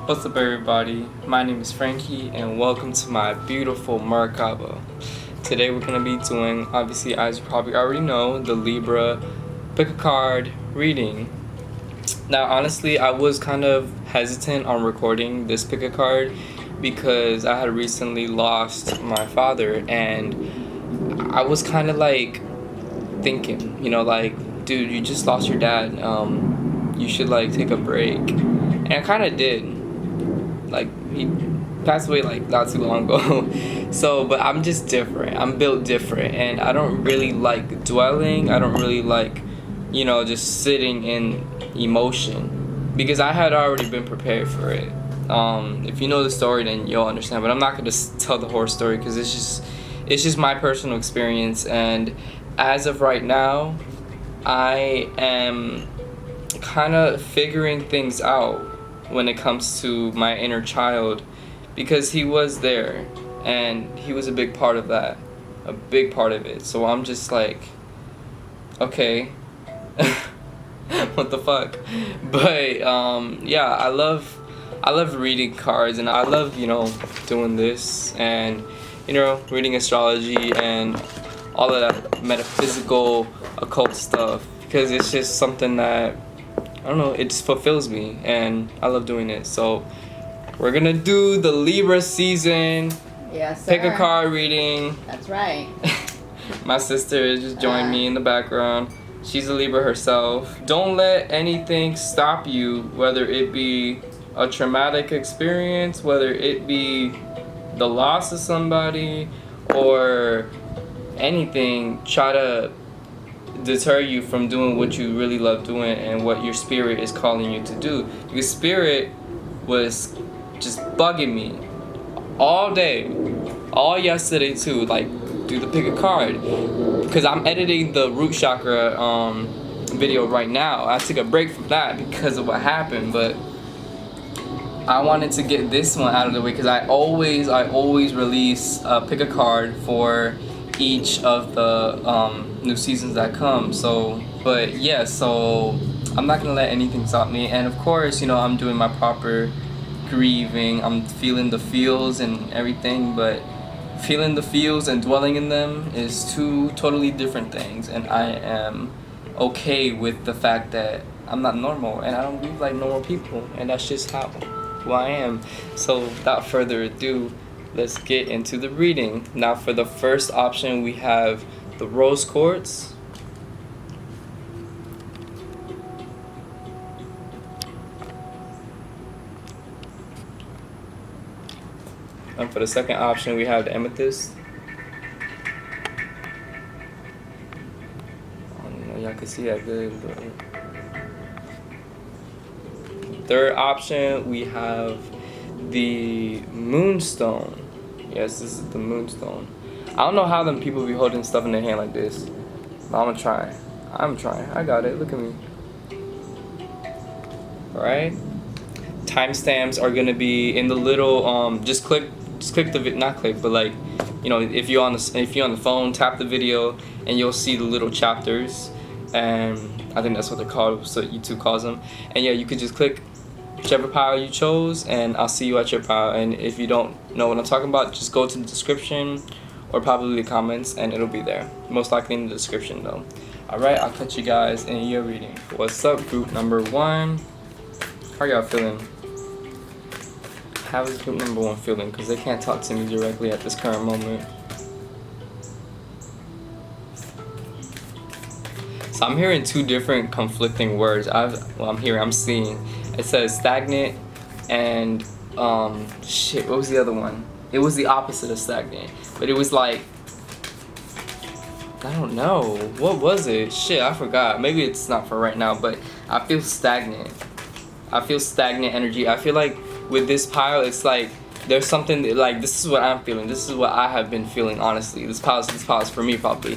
What's up, everybody? My name is Frankie, and welcome to my beautiful Merkaba. Today we're going to be doing, obviously, as you probably already know, the Libra pick a card reading. Now, honestly, I was kind of hesitant on recording this pick a card because I had recently lost my father, and I was kind of like thinking, like, dude, you just lost your dad. You should like take a break. And I kind of did. Like, he passed away like not too long ago. So, but I'm just different. I'm built different, and I don't really like dwelling. I don't really like, just sitting in emotion because I had already been prepared for it. If you know the story, then you'll understand. But I'm not gonna tell the whole story because it's just my personal experience. And as of right now, I am kind of figuring things out when it comes to my inner child, because he was there and he was a big part of that, a big part of it. So I'm just like, okay, what the fuck? But yeah, I love reading cards, and I love doing this, and reading astrology and all of that metaphysical occult stuff, because it's just something that, I don't know, it just fulfills me, and I love doing it. So we're gonna do the Libra season. Yes, sir. Pick a card reading. That's right. My sister just joined me in the background. She's a Libra herself. Don't let anything stop you, whether it be a traumatic experience, whether it be the loss of somebody, or anything. Try to deter you from doing what you really love doing and what your spirit is calling you to do. Because spirit was just bugging me all day, all yesterday too, like, do the pick a card, because I'm editing the root chakra video right now. I took a break from that because of what happened, but I wanted to get this one out of the way because I always release pick a card for each of the new seasons that come. So, but yeah, so I'm not gonna let anything stop me. And of course, I'm doing my proper grieving. I'm feeling the feels and everything, but feeling the feels and dwelling in them is two totally different things. And I am okay with the fact that I'm not normal, and I don't grieve like normal people, and that's just who I am. So without further ado, let's get into the reading. Now, for the first option, we have the rose quartz. And for the second option, we have the amethyst. I don't know, y'all can see that good, but third option, we have the Moonstone. Yes, this is the Moonstone. I don't know how them people be holding stuff in their hand like this, but I'm trying. I got it. Look at me. Alright. Timestamps are gonna be in the little just click the not click, but like, if you're on the phone, tap the video and you'll see the little chapters, and I think that's what they're called, so YouTube calls them. And yeah, you could just click whichever pile you chose, and I'll see you at your pile. And if you don't know what I'm talking about, just go to the description or probably the comments, and it'll be there. Most likely in the description though. Alright, I'll catch you guys in your reading. What's up, group number 1? How y'all feeling? How is group number 1 feeling? Because they can't talk to me directly at this current moment. So I'm hearing two different conflicting words. I'm seeing. It says stagnant and shit, what was the other one? It was the opposite of stagnant, but it was like, I don't know, what was it? Shit, I forgot. Maybe it's not for right now, but I feel stagnant. I feel stagnant energy. I feel like with this pile, it's like there's something that, like, this is what I'm feeling. This is what I have been feeling, honestly. This pile is for me probably,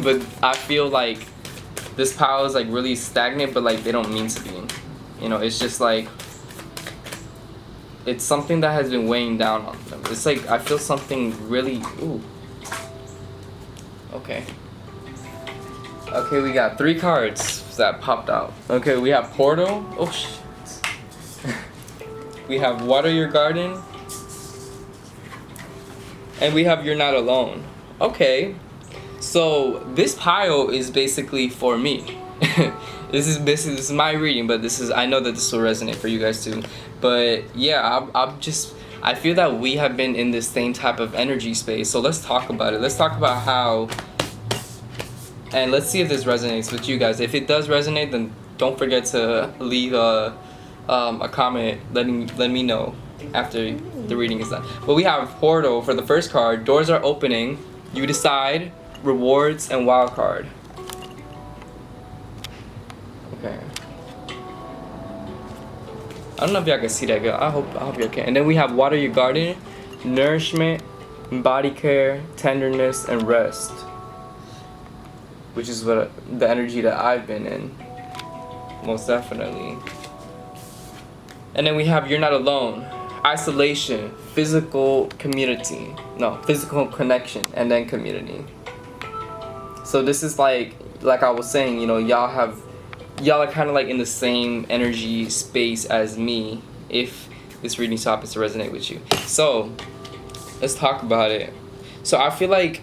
but I feel like this pile is like really stagnant, but like they don't mean to be. It's just like, it's something that has been weighing down on them. It's like I feel something really, ooh. Okay, we got 3 cards that popped out. Okay, we have portal. Oh shit. We have water your garden. And we have you're not alone. Okay. So this pile is basically for me. This is my reading, but I know that this will resonate for you guys too. But yeah, I feel that we have been in this same type of energy space. So let's talk about it. Let's talk about how, and let's see if this resonates with you guys. If it does resonate, then don't forget to leave a comment letting me know after the reading is done. But we have Portal for the first card. Doors are opening. You decide. Rewards and wild card. Okay. I don't know if y'all can see that good. I hope y'all can. And then we have water your garden, nourishment, body care, tenderness, and rest. Which is what the energy that I've been in. Most definitely. And then we have you're not alone. Isolation, physical community. No, physical connection, and then community. So this is like I was saying, you know, y'all are kind of like in the same energy space as me, if this reading happens to resonate with you. So let's talk about it. So I feel like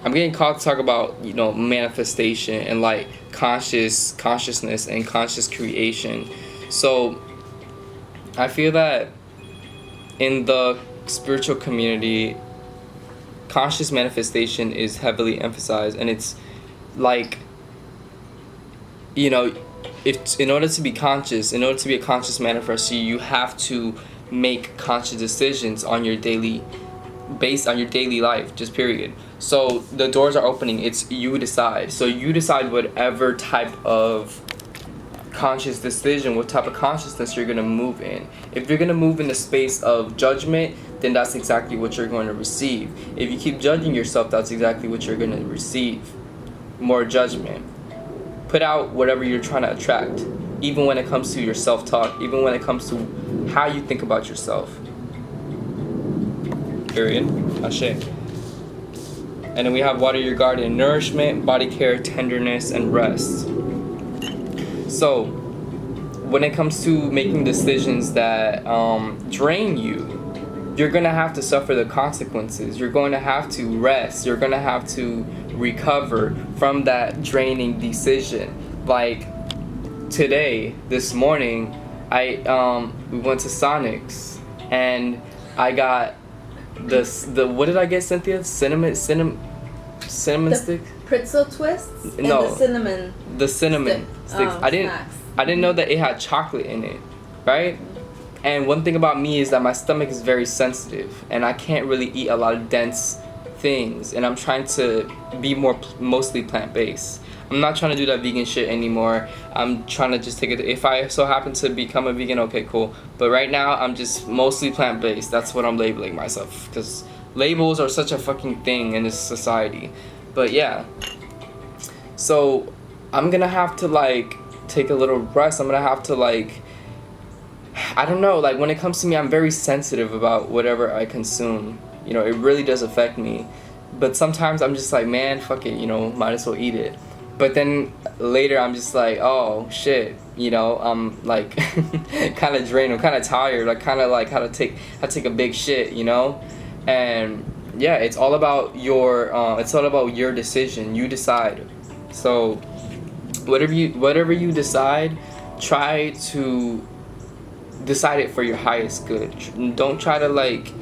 I'm getting called to talk about, you know, manifestation and like consciousness and conscious creation. So I feel that in the spiritual community, conscious manifestation is heavily emphasized, and it's like, you know, if in order to be conscious, in order to be a conscious manifester, you have to make conscious decisions on your daily, based on your daily life, just period. So the doors are opening. It's you decide. So you decide whatever type of conscious decision, what type of consciousness you're going to move in. If you're going to move in the space of judgment, then that's exactly what you're going to receive. If you keep judging yourself, that's exactly what you're going to receive. More judgment. Put out whatever you're trying to attract, even when it comes to your self-talk, even when it comes to how you think about yourself. Period. Ashe. And then we have water your garden, nourishment, body care, tenderness, and rest. So when it comes to making decisions that drain you, you're going to have to suffer the consequences. You're going to have to rest. You're going to have to recover from that draining decision. Like today, this morning, we went to Sonic's and I got the what did I get, Cynthia? Cinnamon stick? Pretzel twists and No, the cinnamon sticks. Oh, I didn't know that it had chocolate in it, right? And one thing about me is that my stomach is very sensitive, and I can't really eat a lot of dense things. And I'm trying to be mostly plant-based. I'm not trying to do that vegan shit anymore. I'm trying to just take it. If I so happen to become a vegan, okay, cool. But right now, I'm just mostly plant-based. That's what I'm labeling myself, because labels are such a fucking thing in this society. But yeah, so I'm gonna have to like take a little rest. I'm gonna have to like, I don't know, like when it comes to me, I'm very sensitive about whatever I consume. You know, it really does affect me. But sometimes I'm just like, man, fuck it, you know, might as well eat it. But then later I'm just like, oh shit, you know, I'm like kind of drained, I'm kind of tired, I kind of like how to take a big shit, you know? And yeah, it's all about your decision. You decide. So whatever you decide, try to decide it for your highest good. Don't try to like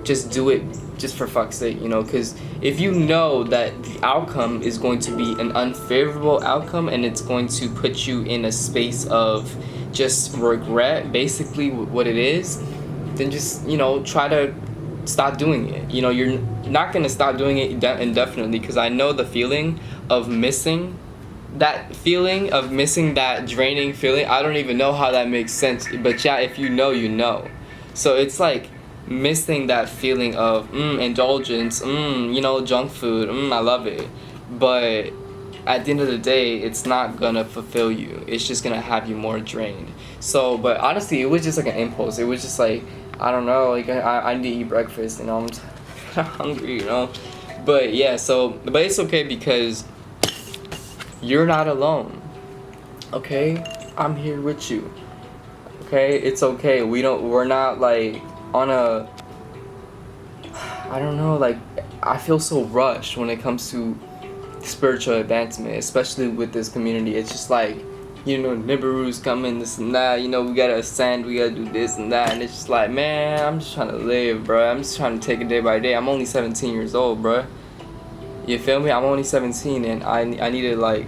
just do it just for fuck's sake, you know, because if you know that the outcome is going to be an unfavorable outcome and it's going to put you in a space of just regret, basically what it is, then just, you know, try to stop doing it. You know, you're not going to stop doing it indefinitely, because I know the feeling of missing that draining feeling. I don't even know how that makes sense, but yeah, if you know, you know. So it's like missing that feeling of indulgence, you know, junk food, I love it, but at the end of the day, it's not gonna fulfill you. It's just gonna have you more drained. So, but honestly, it was just like an impulse. It was just like, I don't know, like I need to eat breakfast, you know, I'm hungry, you know. But yeah, but it's okay, because you're not alone, okay? I'm here with you. Okay, it's okay. We're not like on a, I don't know, like I feel so rushed when it comes to spiritual advancement, especially with this community. It's just like, Nibiru's coming, this and that, we gotta ascend, we gotta do this and that, and it's just like, man, I'm just trying to live, bro. I'm just trying to take it day by day. I'm only 17 years old, bro. You feel me? I'm only 17, and I need to like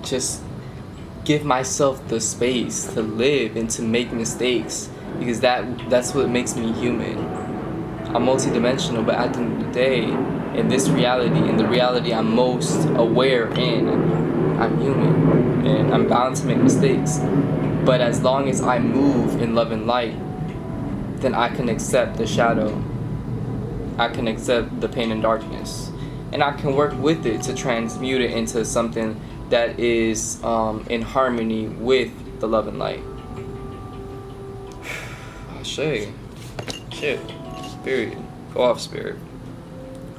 just give myself the space to live and to make mistakes, because that's what makes me human. I'm multidimensional, but at the end of the day, in this reality, in the reality I'm most aware in, I'm human and I'm bound to make mistakes. But as long as I move in love and light, then I can accept the shadow. I can accept the pain and darkness, and I can work with it to transmute it into something that is in harmony with the love and light. Shit. Spirit. Go off, spirit.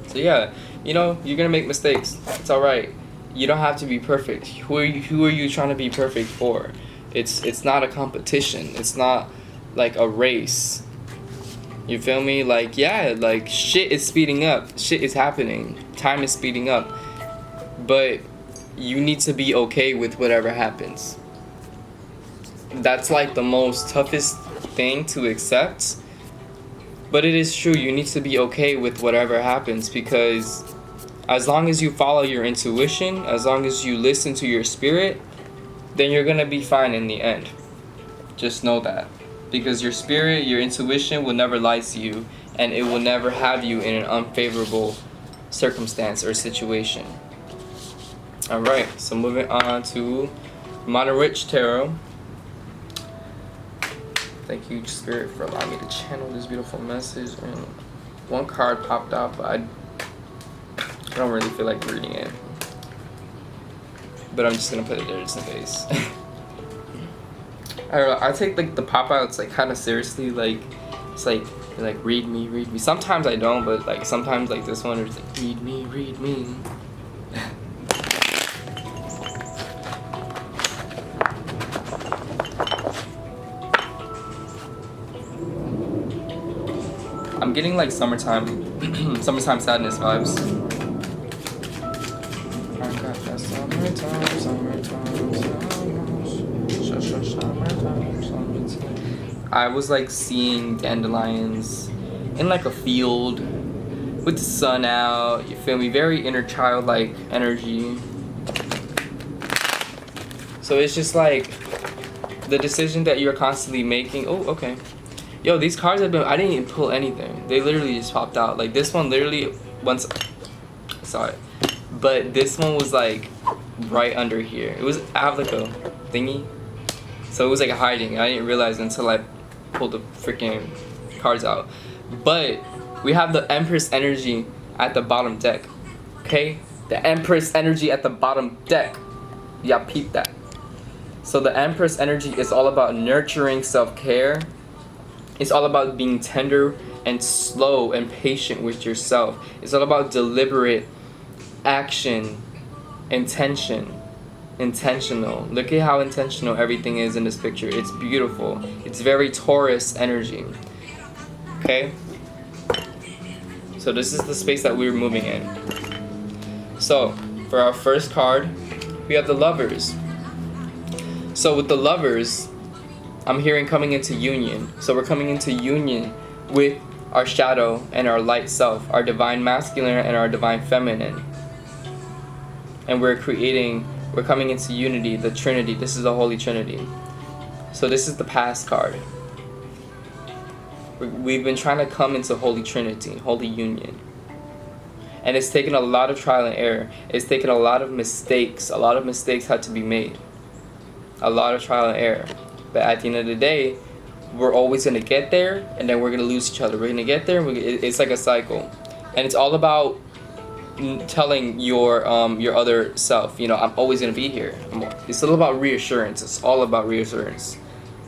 So yeah, you're gonna make mistakes. It's alright. You don't have to be perfect. Who are you trying to be perfect for? It's not a competition. It's not like a race. You feel me? Like, yeah, like shit is speeding up. Shit is happening. Time is speeding up. But you need to be okay with whatever happens. That's like the most toughest thing to accept. But it is true, you need to be okay with whatever happens, because as long as you follow your intuition, as long as you listen to your spirit, then you're gonna be fine in the end. Just know that. Because your spirit, your intuition will never lie to you, and it will never have you in an unfavorable circumstance or situation. Alright, so moving on to Modern Rich Tarot. Thank you, Spirit, for allowing me to channel this beautiful message. And one card popped out, but I don't really feel like reading it. But I'm just gonna put it there just in case. I don't know. I take like the pop outs like kind of seriously. Like it's like they're like read me. Sometimes I don't, but like sometimes like this one is like read me. I'm getting like summertime sadness vibes. I got that summertime. I was like seeing dandelions in like a field with the sun out. You feel me? Very inner childlike energy. So it's just like the decision that you're constantly making. Oh, okay. Yo, these cards I didn't even pull anything. They literally just popped out. Like this one literally sorry. But this one was like right under here. It was, I have like a thingy. So it was like hiding. I didn't realize until I pulled the freaking cards out. But we have the Empress energy at the bottom deck. Okay? The Empress energy at the bottom deck. Yeah, peep that. So the Empress energy is all about nurturing self-care. It's all about being tender and slow and patient with yourself. It's all about deliberate action, intentional. Look at how intentional everything is in this picture. It's beautiful. It's very Taurus energy. Okay? So this is the space that we're moving in. So, for our first card, we have the Lovers. So with the Lovers, I'm hearing coming into union. So we're coming into union with our shadow and our light self, our divine masculine and our divine feminine. And we're coming into unity, the Trinity. This is the Holy Trinity. So this is the past card. We've been trying to come into Holy Trinity, Holy Union. And it's taken a lot of trial and error. It's taken a lot of mistakes. A lot of mistakes had to be made. A lot of trial and error. But at the end of the day, we're always going to get there, and then we're going to lose each other. We're going to get there, and it's like a cycle. And it's all about telling your other self, I'm always going to be here. It's all about reassurance. It's all about reassurance.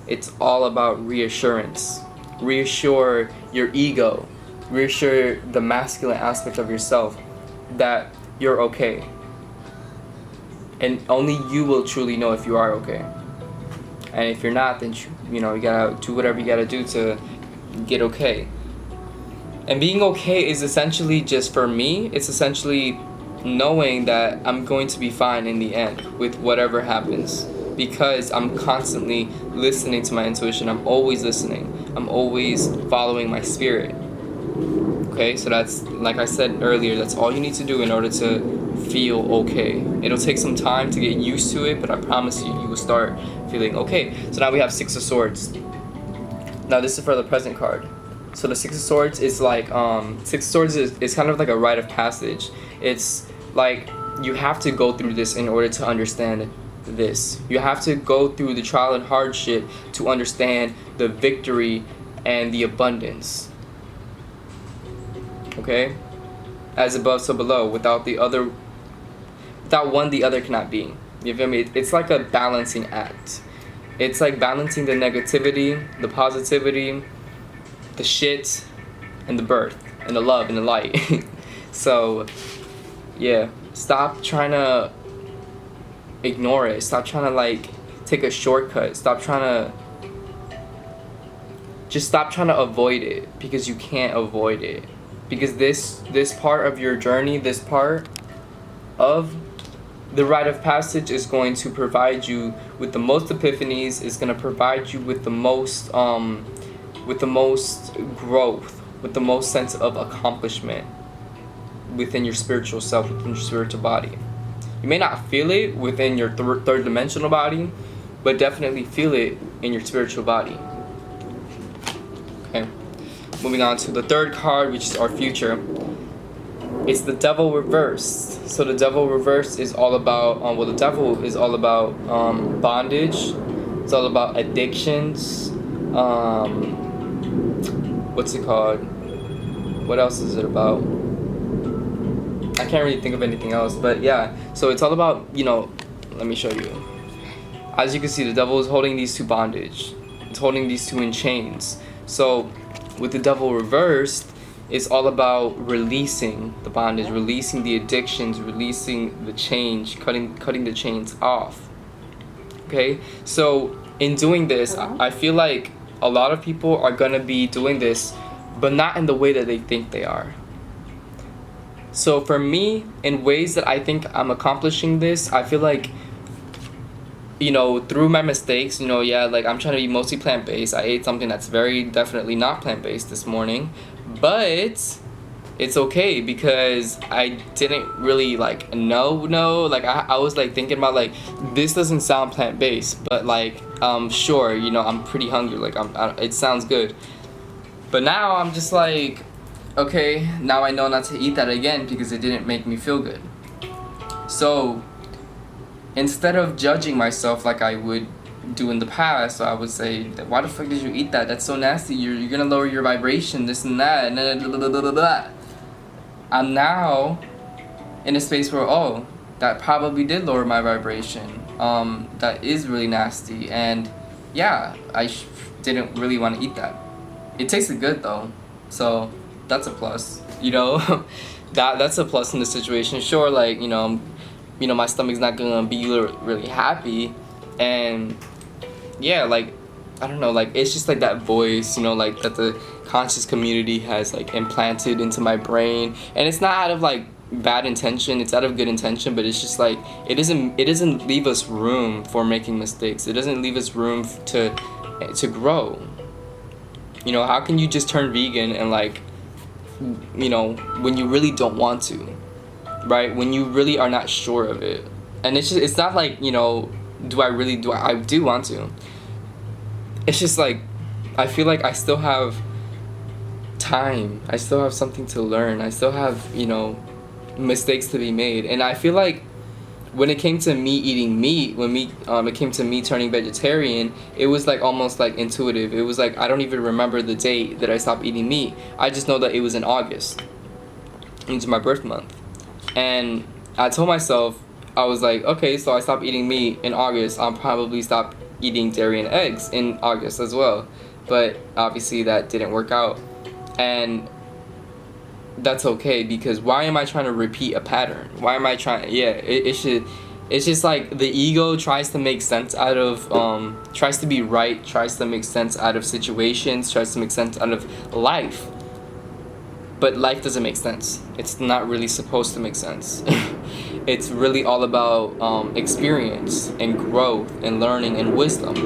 It's all about reassurance. Reassure your ego. Reassure the masculine aspect of yourself that you're okay. And only you will truly know if you are okay. And if you're not, then you gotta do whatever you gotta do to get okay. And being okay is essentially, just for me, it's essentially knowing that I'm going to be fine in the end with whatever happens, because I'm constantly listening to my intuition. I'm always listening. I'm always following my spirit. Okay, so that's, like I said earlier, that's all you need to do in order to feel okay. It'll take some time to get used to it, but I promise you, you will start feeling okay. So now we have Six of Swords. Now this is for the present card. So the Six of Swords is like, Six of Swords is kind of like a rite of passage. It's like you have to go through this in order to understand this. You have to go through the trial and hardship to understand the victory and the abundance. Okay? As above, so below. Without one, the other cannot be. You feel me? It's like a balancing act. It's like balancing the negativity, the positivity, the shit, and the birth, and the love, and the light. So, yeah. Stop trying to ignore it. Stop trying to, like, take a shortcut. Just stop trying to avoid it, because you can't avoid it. Because this part of your journey, this part of the rite of passage is going to provide you with the most epiphanies, is going to provide you with the most growth, with the most sense of accomplishment within your spiritual self, within your spiritual body. You may not feel it within your third dimensional body, but definitely feel it in your spiritual body. Okay. Moving on to the third card, which is our future. It's the Devil reversed. So the Devil reversed is all about, the Devil is all about bondage. It's all about addictions. What's it called? What else is it about? I can't really think of anything else, but yeah. So it's all about, let me show you. As you can see, the Devil is holding these two bondage. It's holding these two in chains. So with the Devil reversed, it's all about releasing the bondage, releasing the addictions, releasing the change, cutting the chains off. Okay? So in doing this, I feel like a lot of people are gonna be doing this, but not in the way that they think they are. So for me, in ways that I think I'm accomplishing this, I feel like, through my mistakes, like I'm trying to be mostly plant-based. I ate something that's very definitely not plant-based this morning, but it's okay because I didn't really know. Like I was like thinking about like, this doesn't sound plant-based, but like, sure, I'm pretty hungry. Like it sounds good. But now I'm just like, okay, now I know not to eat that again because it didn't make me feel good. So instead of judging myself like I would do in the past, I would say, why the fuck did you eat that? That's so nasty. You're gonna lower your vibration, this and that, and then blah, blah, blah, blah, blah. I'm now in a space where, that probably did lower my vibration. That is really nasty, and yeah, I didn't really want to eat that. It tasted good though, so that's a plus. That's a plus in the situation. Sure, like my stomach's not gonna be really happy, and yeah, like I don't know, like it's just like that voice, like that the conscious community has like implanted into my brain, and it's not out of like bad intention, it's out of good intention, but it's just like it doesn't leave us room for making mistakes. It doesn't leave us room to grow. How can you just turn vegan and like when you really don't want to, right? When you really are not sure of it. And it's not like, I do want to. It's just like, I feel like I still have time. I still have something to learn. I still have, mistakes to be made. And I feel like when it came to me eating meat, it came to me turning vegetarian, it was like almost like intuitive. It was like, I don't even remember the date that I stopped eating meat. I just know that it was in August, into my birth month. And I told myself, I was like, okay, so I stopped eating meat in August. I'll probably stop eating dairy and eggs in August as well. But obviously that didn't work out. And that's okay, because why am I trying to repeat a pattern? Why am I trying? Yeah, it should. It's just like the ego tries to make sense out of tries to be right, tries to make sense out of situations, tries to make sense out of life. But life doesn't make sense. It's not really supposed to make sense. It's really all about experience and growth and learning and wisdom.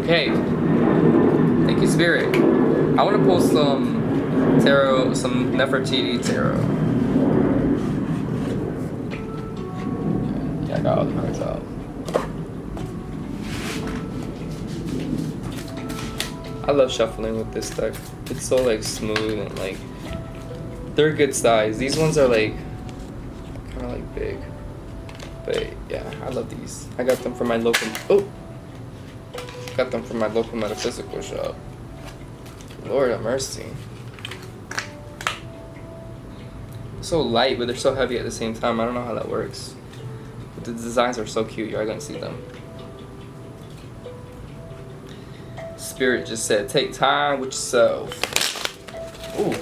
Okay. Thank you, Spirit. I want to pull some tarot, some Nefertiti tarot. Okay. Yeah, I got all the cards out. I love shuffling with this deck. It's so like smooth and like they're good size. These ones are like kind of like big, but yeah, I love these. I got them from my local. Got them from my local metaphysical shop. Lord have mercy. So light, but they're so heavy at the same time. I don't know how that works. But the designs are so cute. You're gonna see them. Spirit just said, take time with yourself. Ooh.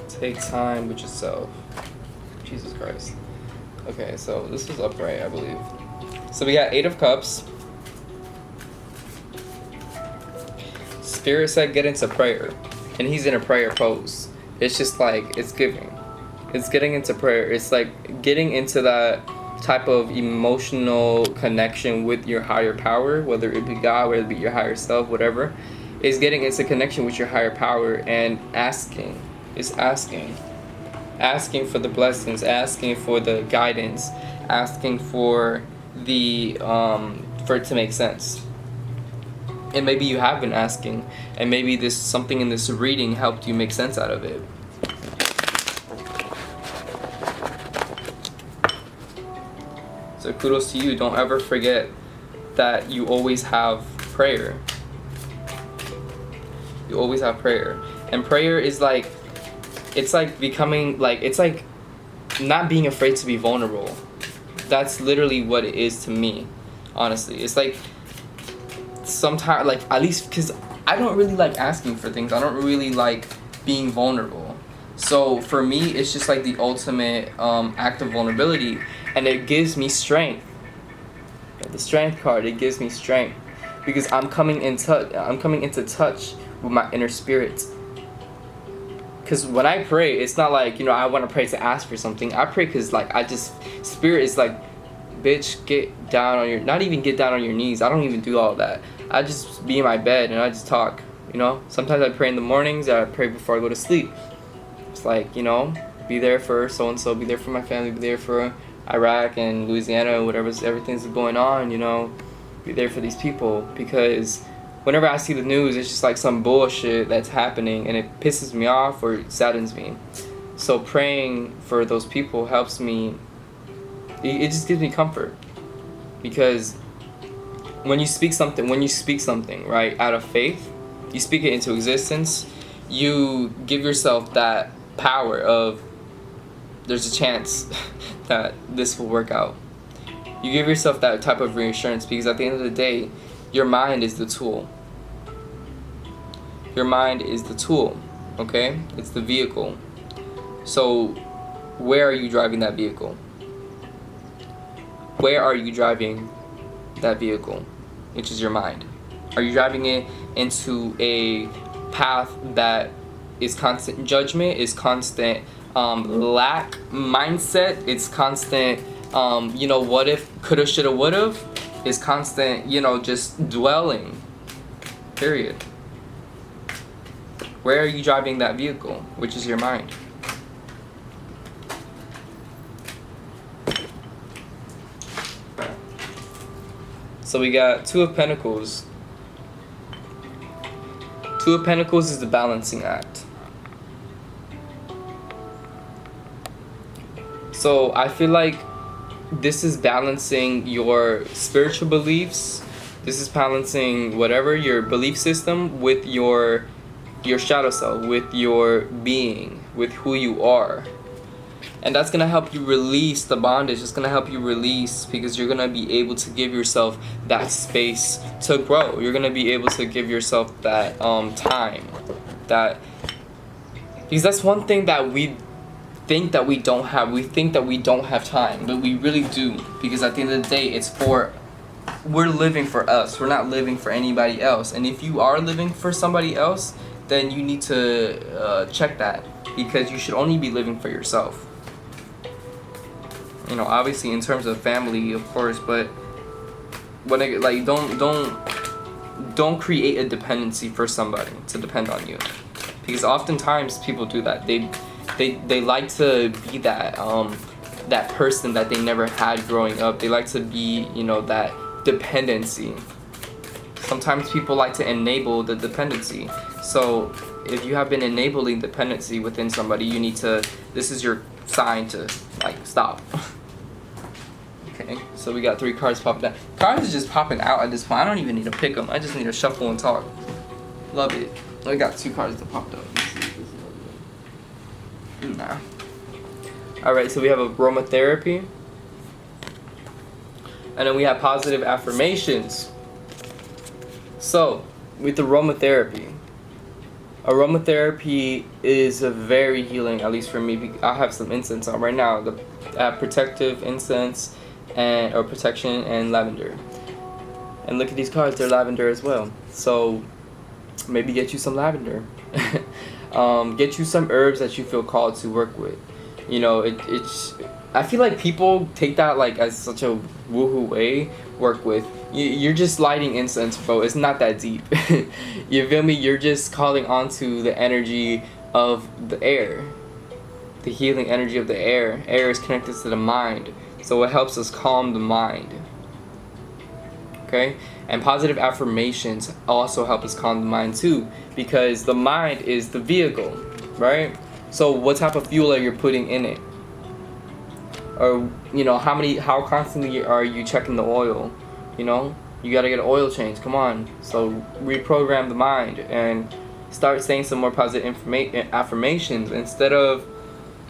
Take time with yourself. Jesus Christ. Okay, so this is upright, I believe. So we got 8 of Cups. Spirit said get into prayer. And he's in a prayer pose. It's just like, it's giving. It's getting into prayer. It's like getting into that type of emotional connection with your higher power, whether it be God, whether it be your higher self, whatever, is getting into connection with your higher power and asking. It's asking for the blessings, asking for the guidance, asking for the for it to make sense. And maybe you have been asking, and maybe this something in this reading helped you make sense out of it. So kudos to you. Don't ever forget that you always have prayer. You always have prayer. And prayer is like, it's like becoming, like, it's like not being afraid to be vulnerable. That's literally what it is to me, honestly. It's like, sometimes, like, at least, because I don't really like asking for things. I don't really like being vulnerable. So for me, it's just like the ultimate act of vulnerability. And it gives me strength. The Strength card, it gives me strength. Because I'm coming into touch with my inner spirit. Because when I pray, it's not like, you know, I want to pray to ask for something. I pray because, like, Spirit is like, bitch, get down on your, not even get down on your knees. I don't even do all that. I just be in my bed and I just talk, you know. Sometimes I pray in the mornings, I pray before I go to sleep. It's like, you know, be there for so-and-so, be there for my family, be there for Iraq and Louisiana, everything's going on, you know. Be there for these people, because whenever I see the news, it's just like some bullshit that's happening and it pisses me off or it saddens me. So praying for those people helps me, it just gives me comfort. Because when you speak something, right, out of faith, you speak it into existence, you give yourself that power of, there's a chance that this will work out. You give yourself that type of reassurance, because at the end of the day, your mind is the tool. Your mind is the tool, okay? It's the vehicle. So, where are you driving that vehicle? Where are you driving that vehicle, which is your mind? Are you driving it into a path that is constant judgment, is constant lack mindset, it's constant, you know, what if, coulda, shoulda, woulda, is constant, you know, just dwelling, period. Where are you driving that vehicle, which is your mind? So we got Two of Pentacles. Two of Pentacles is the balancing act. So I feel like this is balancing your spiritual beliefs. This is balancing whatever your belief system with your shadow self, with your being, with who you are. And that's gonna help you release the bondage. It's gonna help you release, because you're gonna be able to give yourself that space to grow. You're gonna be able to give yourself that time, that Because that's one thing that we think that we don't have. We think that we don't have time, but we really do. Because at the end of the day, we're living for us. We're not living for anybody else. And if you are living for somebody else, then you need to check that, because you should only be living for yourself. You know, obviously in terms of family, of course, but when it, like, don't create a dependency for somebody to depend on you, because oftentimes people do that. They like to be that that person that they never had growing up. They like to be, you know, that dependency. Sometimes people like to enable the dependency. So if you have been enabling dependency within somebody, you need to, this is your sign to, like, stop. Okay, so we got 3 cards popping out. Cards are just popping out at this point. I don't even need to pick them. I just need to shuffle and talk. Love it. I got 2 cards that popped up. Nah. Alright, so we have aromatherapy. And then we have positive affirmations. So, with aromatherapy is a very healing, at least for me. I have some incense on right now. The protective incense or protection and lavender. And look at these cards, they're lavender as well. So maybe get you some lavender. Get you some herbs that you feel called to work with. You know, it's I feel like people take that like as such a woohoo way. Work with. You're just lighting incense, bro. It's not that deep. You feel me? You're just calling onto the energy of the air. The healing energy of the air. Air is connected to the mind. So it helps us calm the mind. Okay? And positive affirmations also help us calm the mind too. Because the mind is the vehicle. Right? So what type of fuel are you putting in it? Or, you know, how constantly are you checking the oil? You know, you gotta get an oil change. Come on. So reprogram the mind and start saying some more positive affirmations instead of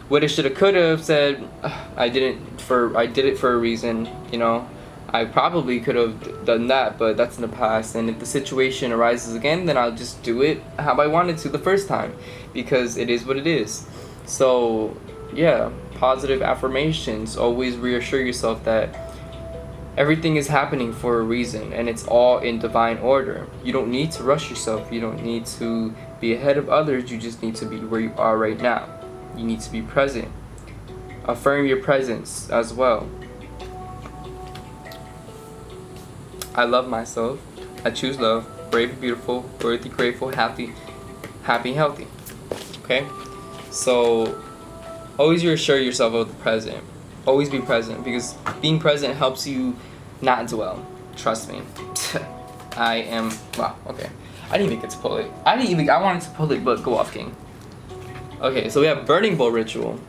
what it shoulda coulda said. I did it for a reason. You know, I probably could have done that, but that's in the past. And if the situation arises again, then I'll just do it how I wanted to the first time, because it is what it is. So yeah, positive affirmations. Always reassure yourself that everything is happening for a reason, and it's all in divine order. You don't need to rush yourself. You don't need to be ahead of others. You just need to be where you are right now. You need to be present. Affirm your presence as well. I love myself. I choose love. Brave and beautiful. Worthy, grateful, happy, healthy. Okay? So always reassure yourself of the present. Always be present, because being present helps you not dwell. Trust me. Wow, okay. I didn't even get to pull it. I wanted to pull it, but go off, king. Okay, so we have burning bowl ritual.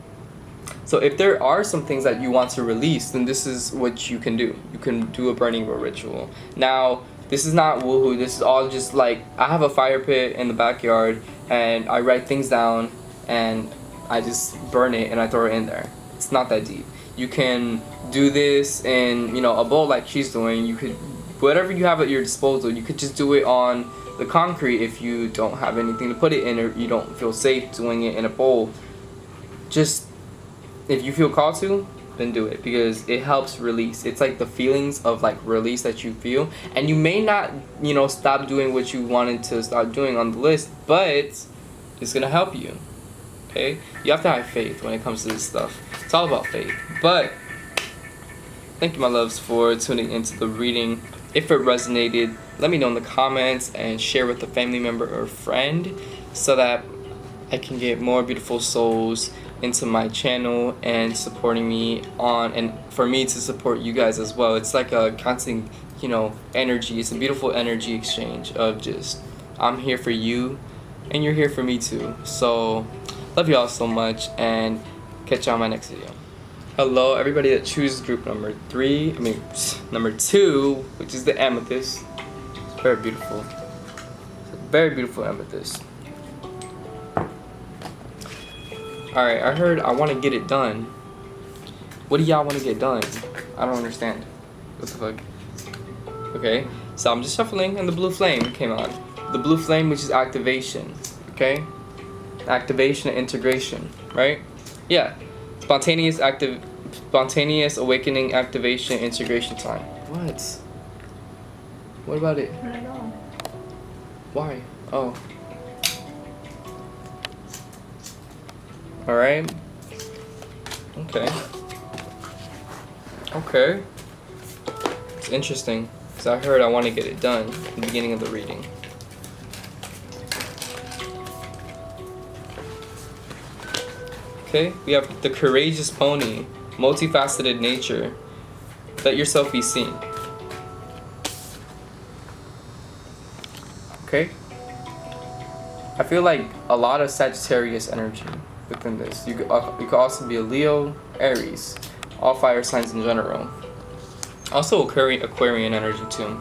So if there are some things that you want to release, then this is what you can do. You can do a burning bowl ritual. Now, this is not woohoo. This is all just like, I have a fire pit in the backyard, and I write things down, and I just burn it, and I throw it in there. It's not that deep. You can do this in, you know, a bowl like she's doing. You could, whatever you have at your disposal, you could just do it on the concrete if you don't have anything to put it in, or you don't feel safe doing it in a bowl. Just, if you feel called to, then do it, because it helps release. It's like the feelings of like release that you feel, and you may not, you know, stop doing what you wanted to start doing on the list, but it's gonna help you. Okay, you have to have faith when it comes to this stuff. It's all about faith. But thank you, my loves, for tuning into the reading. If it resonated, let me know in the comments and share with a family member or friend, so that I can get more beautiful souls into my channel and supporting me on, and for me to support you guys as well. It's like a constant, you know, energy. It's a beautiful energy exchange of just, I'm here for you and you're here for me too. So love y'all so much, and catch y'all on my next video. Hello, everybody that chooses group number 2, which is the Amethyst. It's very beautiful. It's a very beautiful amethyst. Alright, I heard I want to get it done. What do y'all want to get done? I don't understand. What the fuck? Okay, so I'm just shuffling, and the blue flame came on. The blue flame, which is activation. Okay? activation and integration, right? Yeah. Spontaneous awakening, activation, integration time. What about it? Turn it on. Why? Oh. Alright. Okay. It's interesting. Because I heard I want to get it done at the beginning of the reading. Okay, we have the courageous pony, multifaceted nature. Let yourself be seen. Okay. I feel like a lot of Sagittarius energy within this. You could also be a Leo, Aries, all fire signs in general. Also Aquarian energy too.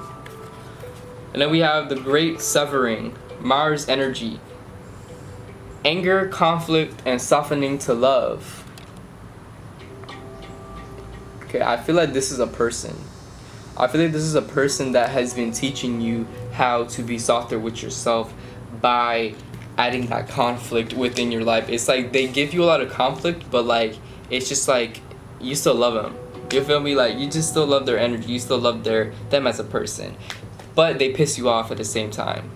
And then we have the great severing, Mars energy. Anger, conflict, and softening to love. Okay, I feel like this is a person. I feel like this is a person that has been teaching you how to be softer with yourself by adding that conflict within your life. It's like they give you a lot of conflict, but like it's just like you still love them. You feel me? Like you just still love their energy. You still love them as a person, but they piss you off at the same time.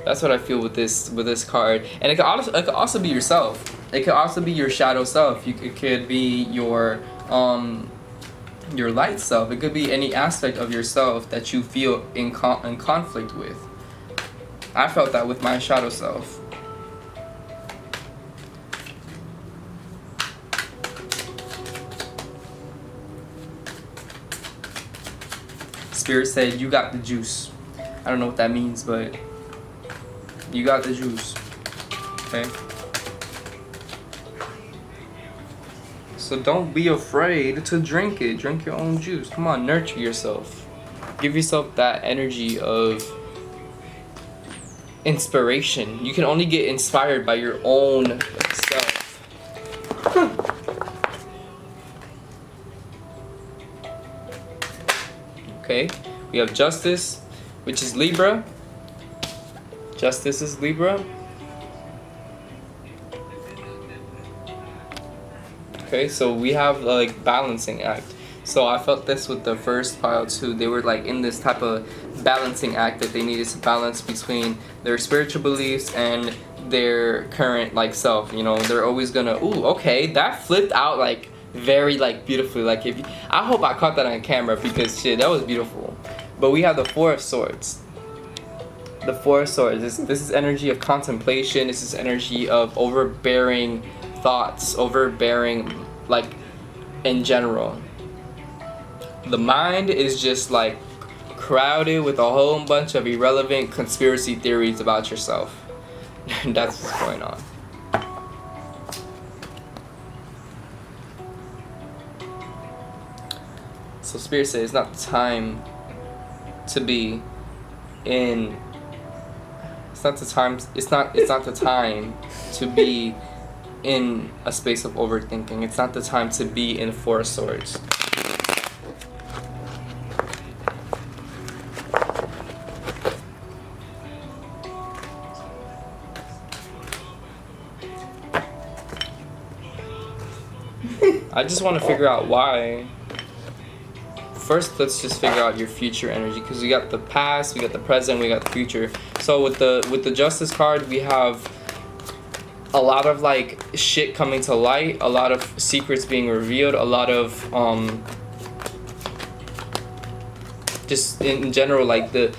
That's what I feel with this card, and it could also be yourself. It could also be your shadow self. It could be your light self. It could be any aspect of yourself that you feel in conflict with. I felt that with my shadow self. Spirit said, "You got the juice." I don't know what that means, but you got the juice. Okay? So don't be afraid to drink it. Drink your own juice. Come on, nurture yourself. Give yourself that energy of inspiration. You can only get inspired by your own self. Okay, we have Justice, which is Libra. Justice is Libra. Okay, so we have like balancing act. So I felt this with the first pile too. They were like in this type of balancing act that they needed to balance between their spiritual beliefs and their current like self. You know, they're always gonna, ooh, okay, that flipped out like very like beautifully. Like I hope I caught that on camera because shit, that was beautiful. But we have the Four of Swords. The Four of Swords. This is energy of contemplation. This is energy of overbearing thoughts, overbearing like in general. The mind is just like crowded with a whole bunch of irrelevant conspiracy theories about yourself. That's what's going on. So Spirit says it's not the time to be in. It's not the time to be in a space of overthinking. It's not the time to be in Four of Swords. I just want to figure out why. First, let's just figure out your future energy, because we got the past, we got the present, we got the future. So with the Justice card, we have a lot of like shit coming to light, a lot of secrets being revealed, a lot of just in general like the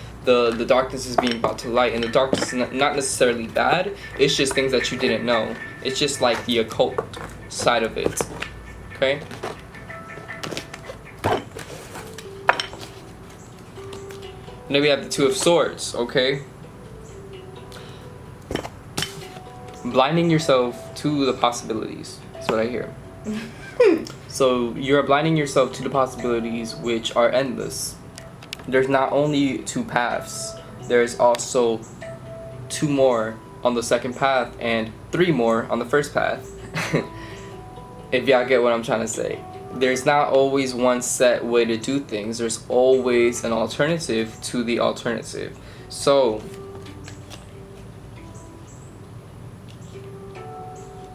darkness is being brought to light, and the darkness is not necessarily bad. It's just things that you didn't know. It's just like the occult side of it. Okay. And then we have the Two of Swords, okay? Blinding yourself to the possibilities. That's what I hear. So you're blinding yourself to the possibilities, which are endless. There's not only two paths, there's also two more on the second path and three more on the first path. If y'all get what I'm trying to say. There's not always one set way to do things. There's always an alternative to the alternative. So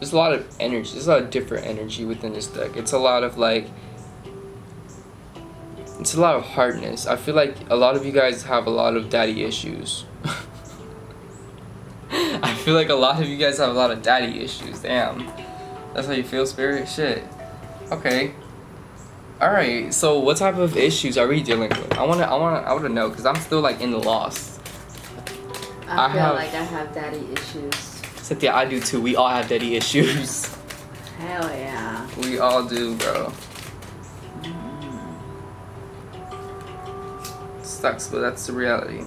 there's a lot of energy. There's a lot of different energy within this deck. It's a lot of like, it's a lot of hardness. I feel like a lot of you guys have a lot of daddy issues. I feel like a lot of you guys have a lot of daddy issues. Damn. That's how you feel, Spirit? Shit. Okay. Alright, so what type of issues are we dealing with? I wanna know, because I'm still like in the lost. I feel like I have daddy issues. Cynthia, I do too. We all have daddy issues. Hell yeah. We all do, bro. Sucks, but that's the reality.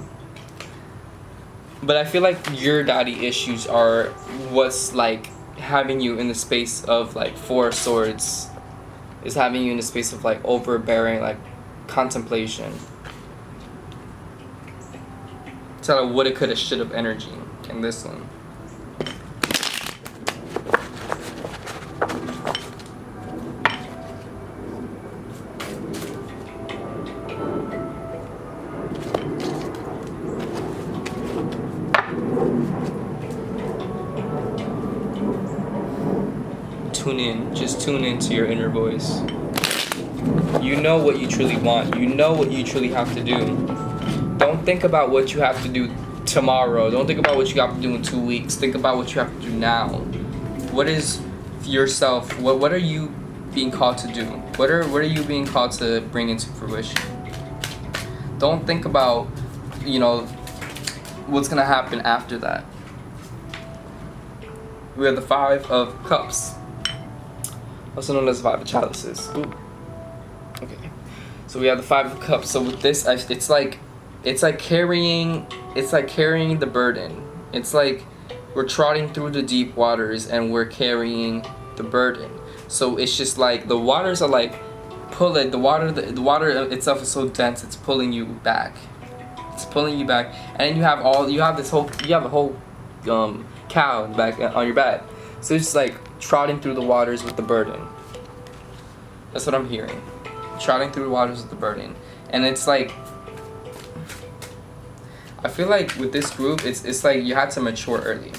But I feel like your daddy issues are what's like having you in the space of like 4 swords. Is having you in the space of like overbearing, like contemplation. It's like woulda, coulda, shoulda energy in this one. Just tune into your inner voice. You know what you truly want. You know what you truly have to do. Don't think about what you have to do tomorrow. Don't think about what you have to do in 2 weeks. Think about what you have to do now. What is yourself? What are you being called to do? What are you being called to bring into fruition? Don't think about, you know, what's gonna happen after that. We have the 5 of Cups, also known as 5 of Chalices. Ooh. Okay. So we have the 5 of Cups. So with this, it's like carrying the burden. It's like we're trotting through the deep waters and we're carrying the burden. So it's just like the waters are like pulling the water itself is so dense, it's pulling you back. It's pulling you back, and then you have a whole cow in the back on your back. So it's just like trotting through the waters with the burden. That's what I'm hearing. Trotting through the waters with the burden. And it's like, I feel like with this group, it's like you had to mature early.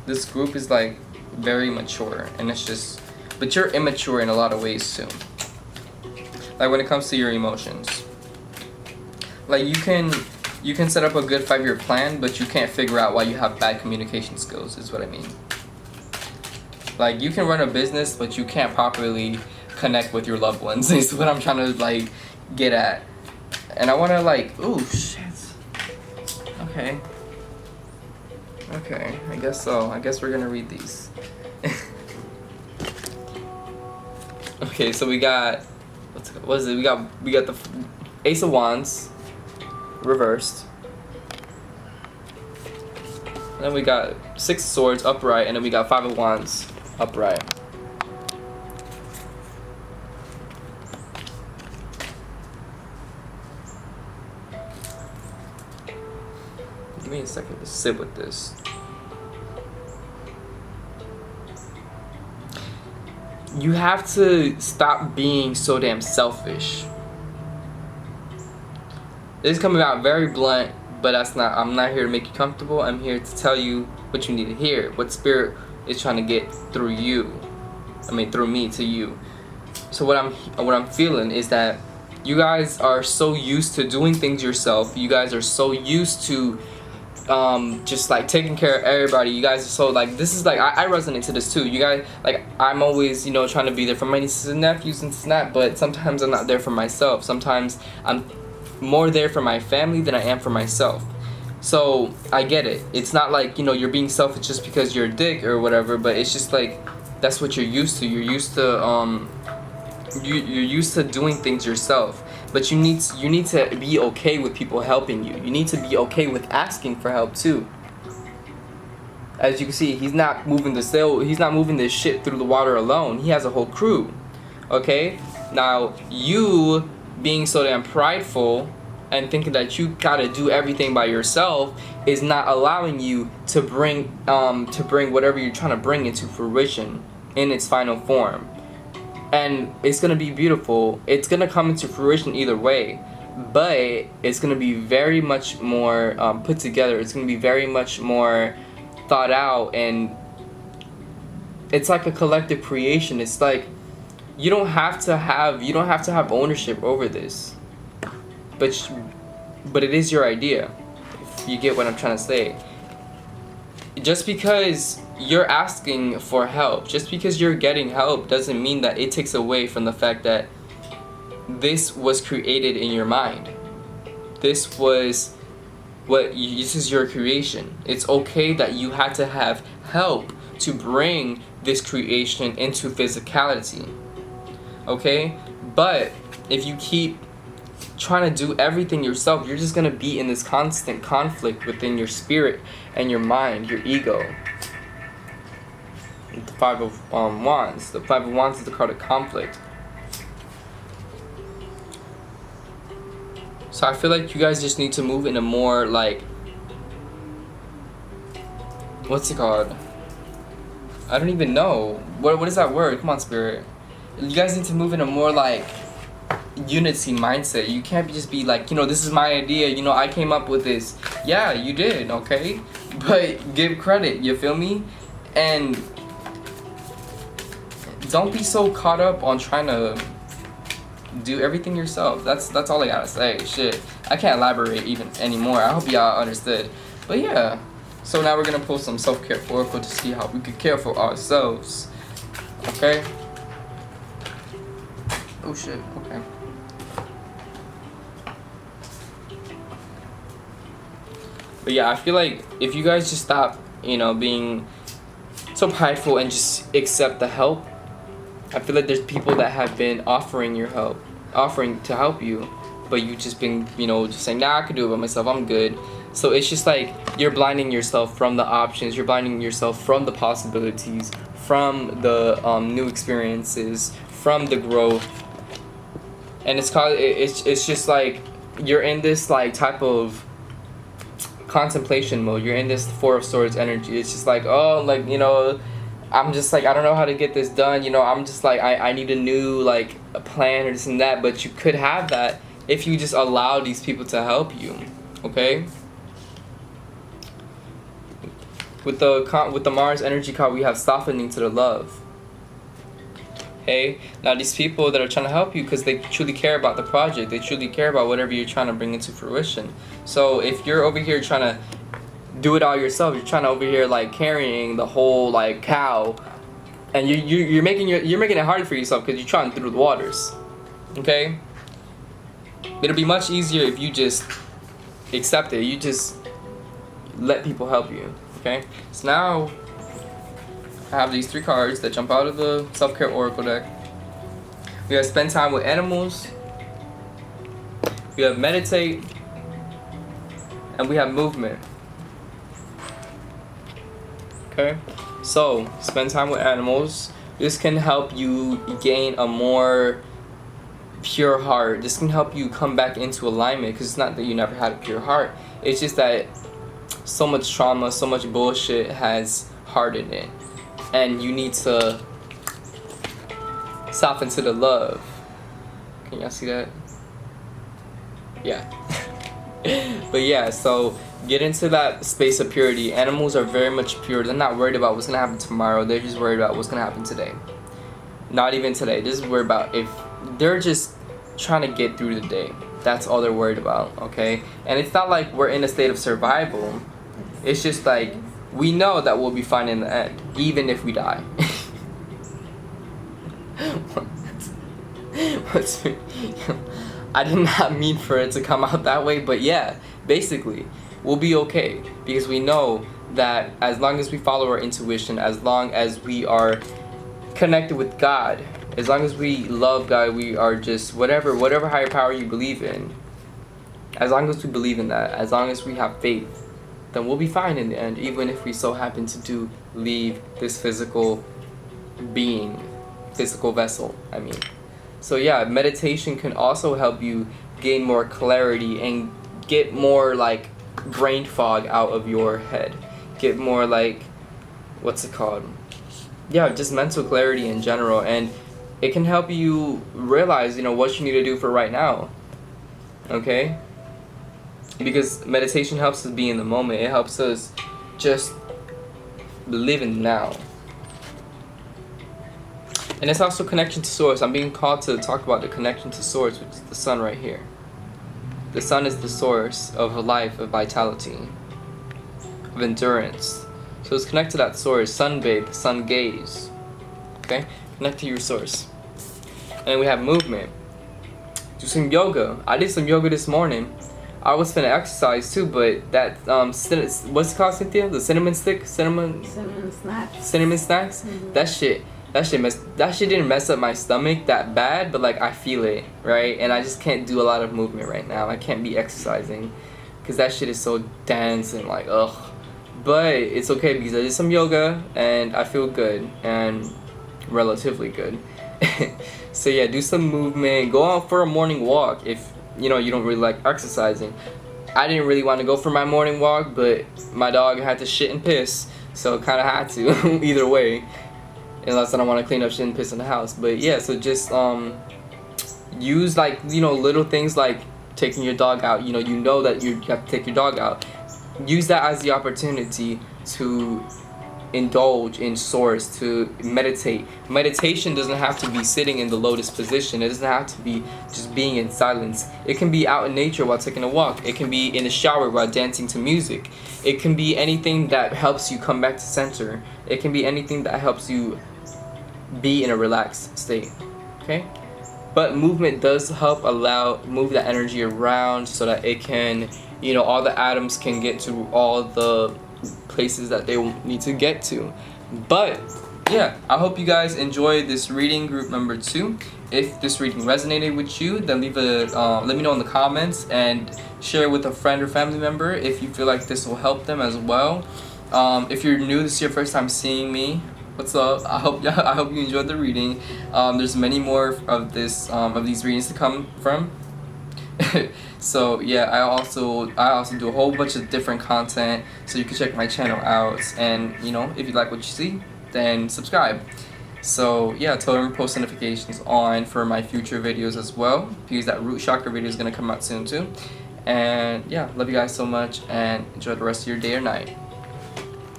This group is like very mature, and it's just, but you're immature in a lot of ways too. Like when it comes to your emotions. Like you can set up a good 5-year plan, but you can't figure out why you have bad communication skills, is what I mean. Like you can run a business, but you can't properly connect with your loved ones, is what I'm trying to like get at. And I want to like, ooh, shit. Okay. Okay, I guess so. I guess we're gonna read these. Okay, so we got, what is it? We got the Ace of Wands reversed. And then we got 6 of Swords upright, and then we got 5 of Wands upright. Give me a second to sit with this. You have to stop being so damn selfish. This is coming out very blunt, but I'm not here to make you comfortable. I'm here to tell you what you need to hear, what Spirit is trying to get through you. Through me to you. So what I'm feeling is that you guys are so used to doing things yourself. You guys are so used to just like taking care of everybody. You guys are so like, this is like, I resonate to this too. You guys, like, I'm always, you know, trying to be there for my nieces and nephews and snap, but sometimes I'm not there for myself. Sometimes I'm more there for my family than I am for myself. So I get it. It's not like, you know, you're being selfish just because you're a dick or whatever, but it's just like that's what you're used to. You're used to you're used to doing things yourself. But you need to be okay with people helping you. You need to be okay with asking for help too. As you can see, he's not moving this shit through the water alone. He has a whole crew. Okay? Now, you being so damn prideful and thinking that you gotta do everything by yourself is not allowing you to bring whatever you're trying to bring into fruition in its final form. And it's gonna be beautiful. It's gonna come into fruition either way, but it's gonna be very much more put together. It's gonna be very much more thought out, and it's like a collective creation. It's like you don't have to have ownership over this, but it is your idea. If you get what I'm trying to say. Just because you're asking for help, just because you're getting help, doesn't mean that it takes away from the fact that this was created in your mind. This is your creation. It's okay that you had to have help to bring this creation into physicality. Okay? But if you keep trying to do everything yourself, you're just gonna be in this constant conflict within your spirit and your mind, your ego. The Five of Wands. The Five of Wands is the card of conflict. So I feel like you guys just need to move in a more like, what's it called? I don't even know. What is that word? Come on, spirit. You guys need to move in a more like unity mindset. You can't just be like, this is my idea, I came up with this. Yeah, you did, okay? But give credit, you feel me? And don't be so caught up on trying to do everything yourself. That's all I gotta say. Shit, I can't elaborate even anymore. I hope y'all understood. But yeah, so now we're gonna pull some self-care oracle to see how we could care for ourselves. Okay? Oh shit, okay. But yeah, I feel like if you guys just stop, being so prideful and just accept the help, I feel like there's people that have been offering to help you, but you just been, just saying, nah, I can do it by myself, I'm good. So it's just like you're blinding yourself from the options, you're blinding yourself from the possibilities, from the new experiences, from the growth. And it's just like you're in this like type of contemplation mode. You're in this Four of Swords energy. It's just like, I'm just like, I don't know how to get this done. I'm just like, I need a new like a plan or this and that. But you could have that if you just allow these people to help you. Okay. With the Mars energy card, we have softening to the love. Okay. Now these people that are trying to help you because they truly care about the project. They truly care about whatever you're trying to bring into fruition. So if you're over here trying to do it all yourself, you're trying to over here like carrying the whole like cow, and you're making it hard for yourself because you're trying through the waters. Okay. It'll be much easier if you just accept it. You just let people help you. Okay. So now I have these 3 cards that jump out of the self-care oracle deck. We have spend time with animals. We have meditate. And we have movement. Okay? So, spend time with animals. This can help you gain a more pure heart. This can help you come back into alignment, because it's not that you never had a pure heart. It's just that so much trauma, so much bullshit has hardened it. And you need to soften to the love. Can y'all see that? Yeah. But yeah, so get into that space of purity. Animals are very much pure. They're not worried about what's gonna happen tomorrow. They're just worried about what's gonna happen today. Not even today. This is worried about if they're just trying to get through the day. That's all they're worried about, okay? And it's not like we're in a state of survival. It's just like we know that we'll be fine in the end, even if we die. I did not mean for it to come out that way, but yeah, basically, we'll be okay because we know that as long as we follow our intuition, as long as we are connected with God, as long as we love God, we are just whatever higher power you believe in. As long as we believe in that, as long as we have faith, then we'll be fine in the end, even if we so happen to leave this physical vessel, I mean. So yeah, meditation can also help you gain more clarity and get more like brain fog out of your head. Get more like, what's it called? Yeah, just mental clarity in general, and it can help you realize, what you need to do for right now. Okay? Because meditation helps us be in the moment. It helps us just live in now. And it's also connection to source. I'm being called to talk about the connection to source, which is the sun right here. The sun is the source of life, of vitality, of endurance. So it's connect to that source. Sunbathe, sun gaze. Okay? Connect to your source. And then we have movement. Do some yoga. I did some yoga this morning. I was finna exercise too, but that what's it called, Cynthia? The cinnamon stick, cinnamon snacks. Cinnamon snacks. Mm-hmm. That shit didn't mess up my stomach that bad, but like I feel it, right? And I just can't do a lot of movement right now. I can't be exercising because that shit is so dense and like ugh. But it's okay because I did some yoga and I feel good and relatively good. So yeah, do some movement. Go out for a morning walk if you don't really like exercising. I didn't really want to go for my morning walk, but my dog had to shit and piss, so kind of had to either way. Unless I don't want to clean up shit and piss in the house. But yeah, so just use like little things like taking your dog out. You know that you have to take your dog out. Use that as the opportunity to indulge in source, to meditate. Meditation doesn't have to be sitting in the lotus position. It doesn't have to be just being in silence. It can be out in nature while taking a walk. It can be in the shower while dancing to music. It can be anything that helps you come back to center. It can be anything that helps you be in a relaxed state. Okay? But movement does help move that energy around so that it can, all the atoms can get to all the places that they need to get to. But yeah, I hope you guys enjoyed this reading, group number 2. If this reading resonated with you, then let me know in the comments and share it with a friend or family member if you feel like this will help them as well. If you're new, this is your first time seeing me, what's up? I hope you enjoyed the reading. There's many more of these readings to come from. So yeah, I also do a whole bunch of different content, so you can check my channel out, and if you like what you see, then subscribe. So yeah, turn post notifications on for my future videos as well, because that root chakra video is gonna come out soon too. And yeah, love you guys so much and enjoy the rest of your day or night.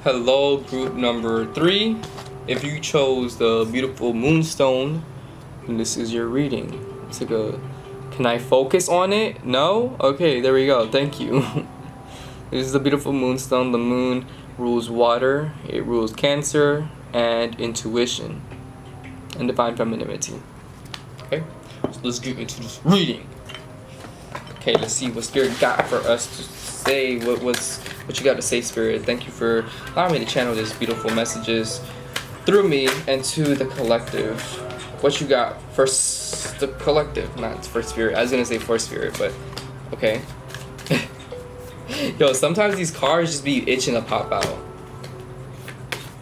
Hello, group number 3. If you chose the beautiful Moonstone, then this is your reading. It's like a Can I focus on it? No? Okay, there we go. Thank you. This is the beautiful Moonstone. The moon rules water. It rules Cancer and intuition and divine femininity. Okay, so let's get into this reading. Okay, let's see what Spirit got for us to say. What you got to say, Spirit? Thank you for allowing me to channel these beautiful messages through me and to the collective. What you got for the collective, not for Spirit. I was gonna say for Spirit, but okay. Yo, sometimes these cards just be itching to pop out.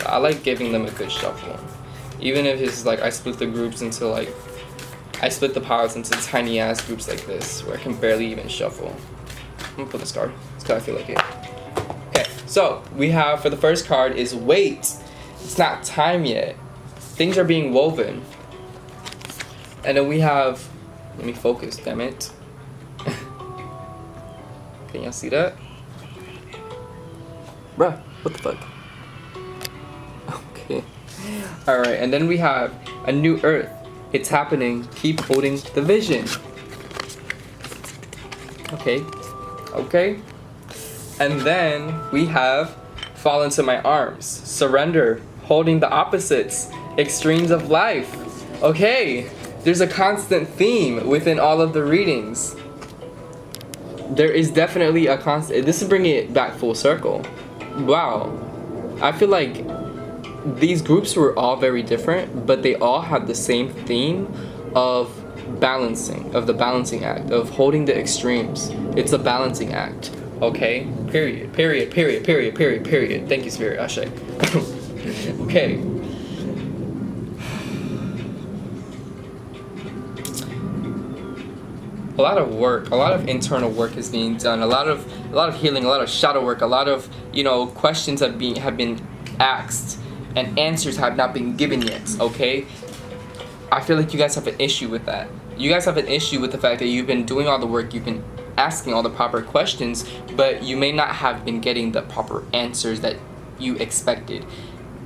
I like giving them a good shuffle. Even if it's like I split the groups into I split the piles into tiny ass groups like this, where I can barely even shuffle. I'm gonna put this card, because I feel like it. Okay, so we have, for the first card is wait. It's not time yet. Things are being woven. And then we have, let me focus, damn it. Can y'all see that? Bruh, what the fuck? Okay. Alright, and then we have a new earth. It's happening. Keep holding the vision. Okay. Okay. And then we have fall into my arms. Surrender. Holding the opposites. Extremes of life. Okay. There's a constant theme within all of the readings. There is definitely a constant. This is bringing it back full circle. Wow. I feel like these groups were all very different, but they all had the same theme of balancing, of the balancing act, of holding the extremes. It's a balancing act. Okay? Period. Period. Period. Period. Period. Period. Thank you, Spirit. Ashe. Okay. A lot of work, a lot of internal work is being done, a lot of healing, a lot of shadow work, a lot of questions have been asked and answers have not been given yet. Okay, I feel like you guys have an issue with that. You guys have an issue with the fact that you've been doing all the work, you've been asking all the proper questions, but you may not have been getting the proper answers that you expected,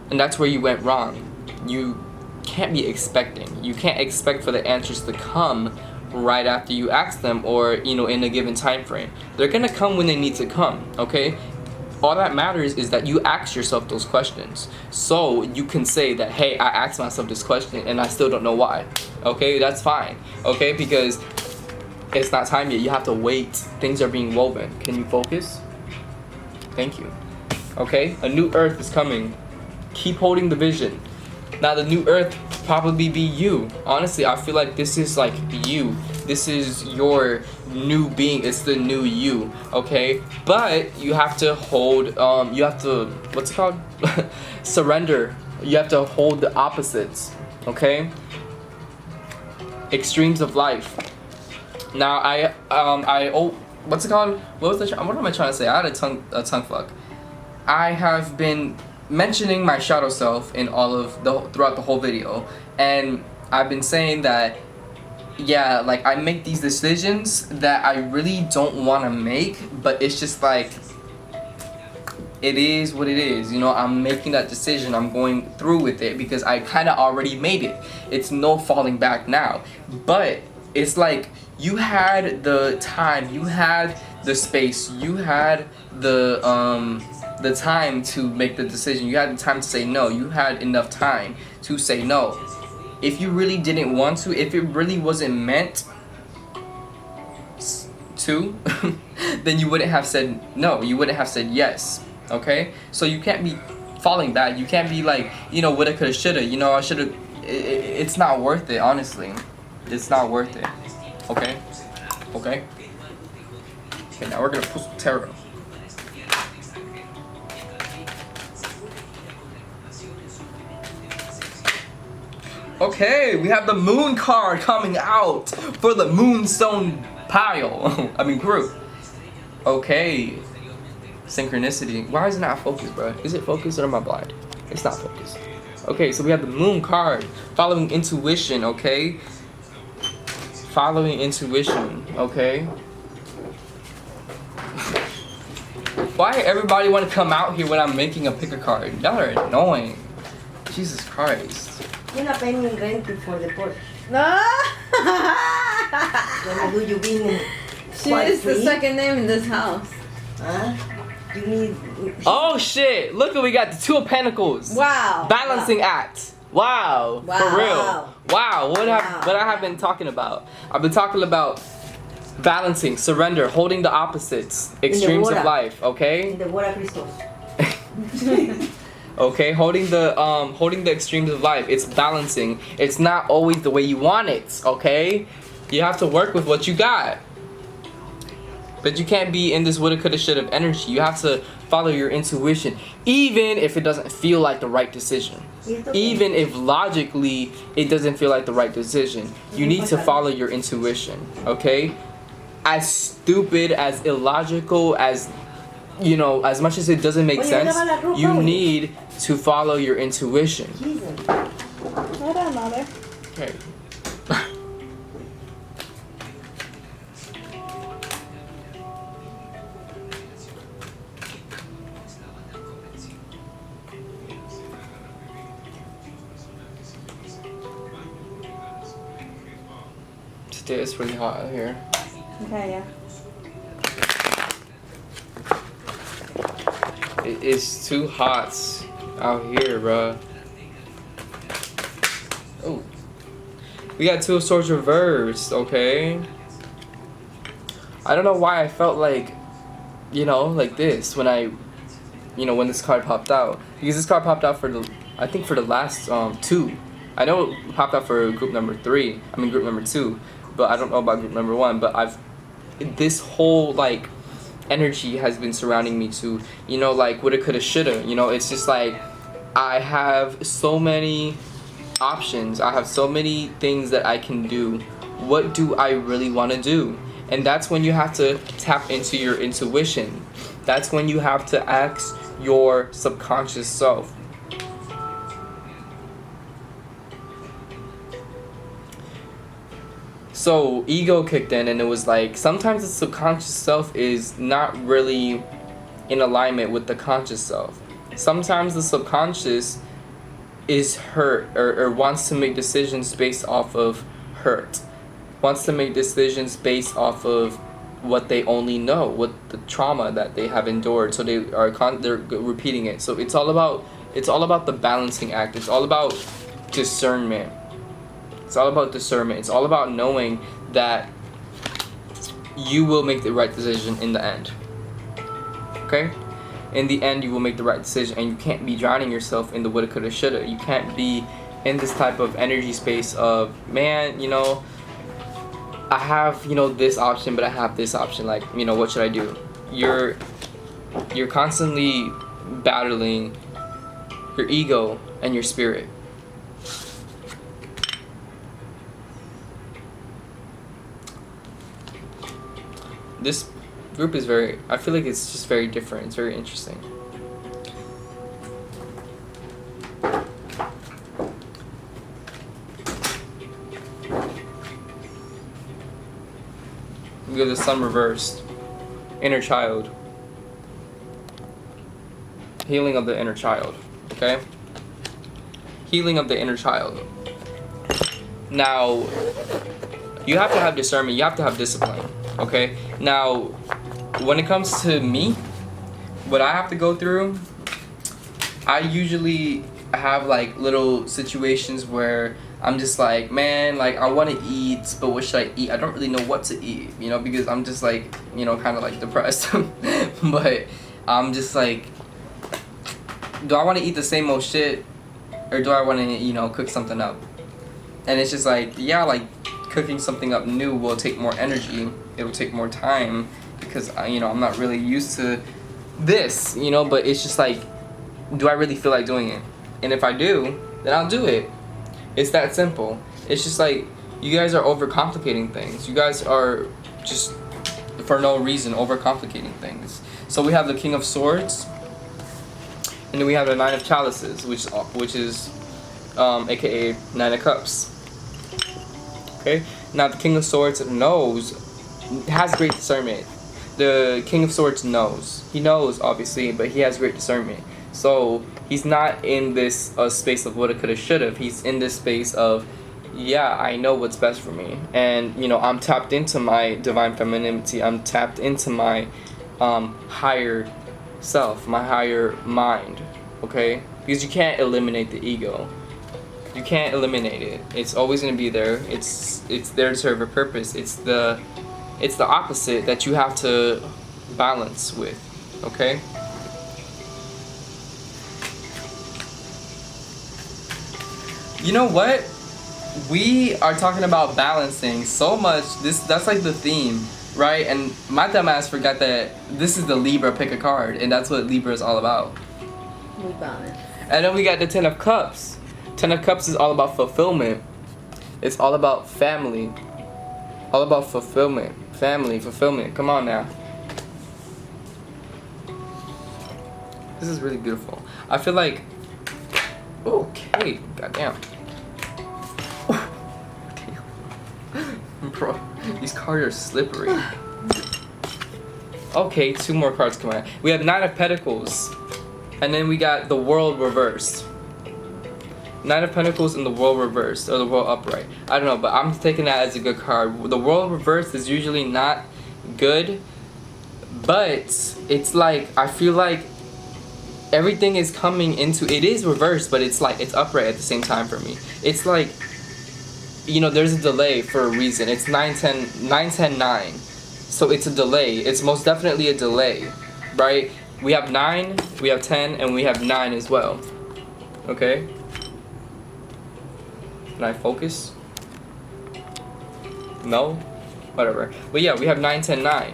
and that's where you went wrong. You can't be expecting. You can't expect for the answers to come right after you ask them, or in a given time frame. They're gonna come when they need to come. Okay, all that matters is that you ask yourself those questions, so you can say that, hey, I asked myself this question and I still don't know why. Okay, that's fine. Okay, because it's not time yet. You have to wait. Things are being woven. Can you focus? Thank you. Okay, a new earth is coming. Keep holding the vision. Now the new earth probably be you. Honestly, I feel like this is like you. This is your new being. It's the new you. Okay, but you have to hold. You have to, what's it called? Surrender. You have to hold the opposites. Okay. Extremes of life. Now what's it called? What am I trying to say? I had a tongue fuck. I have been mentioning my shadow self in throughout the whole video, and I've been saying that, yeah, like I make these decisions that I really don't want to make, but it's just like, it is what it is. I'm making that decision. I'm going through with it because I kind of already made it. It's no falling back now. But it's like, you had the time, you had the space, you had the time to make the decision. You had the time to say no. You had enough time to say no. If you really didn't want to, if it really wasn't meant to, then you wouldn't have said no. You wouldn't have said yes. Okay? So you can't be falling back. You can't be like, woulda, coulda, shoulda. I shoulda. It's not worth it, honestly. It's not worth it. Okay? Okay? Okay, now we're gonna put some tarot. Okay, we have the moon card coming out for the Moonstone pile. Group. Okay. Synchronicity. Why is it not focused, bro? Is it focused or am I blind? It's not focused. Okay, so we have the moon card. Following intuition, okay? Following intuition, okay? Why everybody want to come out here when I'm making a pick a card? Y'all are annoying. Jesus Christ. You're not paying rent for the port. No! When do you being She is the second name in this house. Huh? You need... Oh shit! Look what we got, the Two of Pentacles. Wow. Balancing act. Wow. Wow. For real. Wow. What I have been talking about? I've been talking about balancing, surrender, holding the opposites, extremes of life, okay? In the water crystals. Okay, holding the extremes of life. It's balancing. It's not always the way you want it, okay? You have to work with what you got. But you can't be in this woulda, coulda, shoulda energy. You have to follow your intuition, even if it doesn't feel like the right decision. Even if logically it doesn't feel like the right decision. You need to follow your intuition, okay? As stupid, as illogical, as as much as it doesn't make sense, you need to follow your intuition. Hold on, mother. Okay. Today it's really hot out here. Okay, yeah. It's too hot out here, bruh. Oh. We got Two of Swords reversed, okay? I don't know why I felt like, like this when when this card popped out. Because this card popped out for I think for the last two. I know it popped out for group number 3. Group number 2. But I don't know about group number 1. But this whole energy has been surrounding me to, like woulda, coulda, shoulda. It's just like I have so many options. I have so many things that I can do. What do I really want to do? And that's when you have to tap into your intuition. That's when you have to ask your subconscious self. So ego kicked in, and it was like sometimes the subconscious self is not really in alignment with the conscious self. Sometimes the subconscious is hurt or wants to make decisions based off of hurt, wants to make decisions based off of what they only know, what the trauma that they have endured, so they're repeating it. So it's all about the balancing act. It's all about discernment. It's all about discernment. It's all about knowing that you will make the right decision in the end. Okay? In the end, you will make the right decision, and you can't be drowning yourself in the woulda, coulda, shoulda. You can't be in this type of energy space of, man, you know, I have, you know, this option, but I have this option. Like, you know, what should I do? You're constantly battling your ego and your spirit. This group is I feel like it's just very different. It's very interesting. We have the sun reversed. Inner child. Healing of the inner child. Okay? Healing of the inner child. Now, you have to have discernment. You have to have discipline. Okay? Now, when it comes to me, what I have to go through, I usually have like little situations where I'm just like, man, like I want to eat, but what should I eat? I don't really know what to eat, you know, because I'm just like, you know, kind of like depressed. But I'm just like, do I want to eat the same old shit, or do I want to, you know, cook something up? And it's just like, yeah, like cooking something up new will take more energy. It'll take more time because, you know, I'm not really used to this, you know, but it's just like, do I really feel like doing it? And if I do, then I'll do it. It's that simple. It's just like, you guys are overcomplicating things. You guys are just, for no reason, overcomplicating things. So we have the King of Swords, and then we have the Nine of Chalices, which is aka Nine of Cups. Okay? Now the King of Swords has great discernment. The King of Swords knows. He knows, obviously, but he has great discernment. So he's not in this space of woulda, coulda, shoulda. He's in this space of, yeah, I know what's best for me. And, you know, I'm tapped into my divine femininity. I'm tapped into my higher self, my higher mind, okay? Because you can't eliminate the ego. You can't eliminate it. It's always going to be there. It's there to serve a purpose. It's the opposite that you have to balance with, okay? You know what? We are talking about balancing so much. That's like the theme, right? And my dumb ass forgot that this is the Libra pick a card, and that's what Libra is all about. We balance. And then we got the Ten of Cups. Ten of Cups is all about fulfillment. It's all about family. All about fulfillment. Family, fulfillment. Come on now. This is really beautiful. I feel like, okay, goddamn. Bro, these cards are slippery. Okay, 2 more cards come out. We have Nine of Pentacles, and then we got the World reversed. Nine of Pentacles and the World reversed, or the World upright. I don't know, but I'm taking that as a good card. The World reversed is usually not good, but it's like, I feel like everything is coming into, it is reversed, but it's like, it's upright at the same time for me. It's like, you know, there's a delay for a reason. It's 9, 10, 9, 10, 9. So it's a delay. It's most definitely a delay, right? We have 9, we have 10, and we have 9 as well. Okay? Can I focus? No? Whatever. But yeah, we have 9, 10, 9.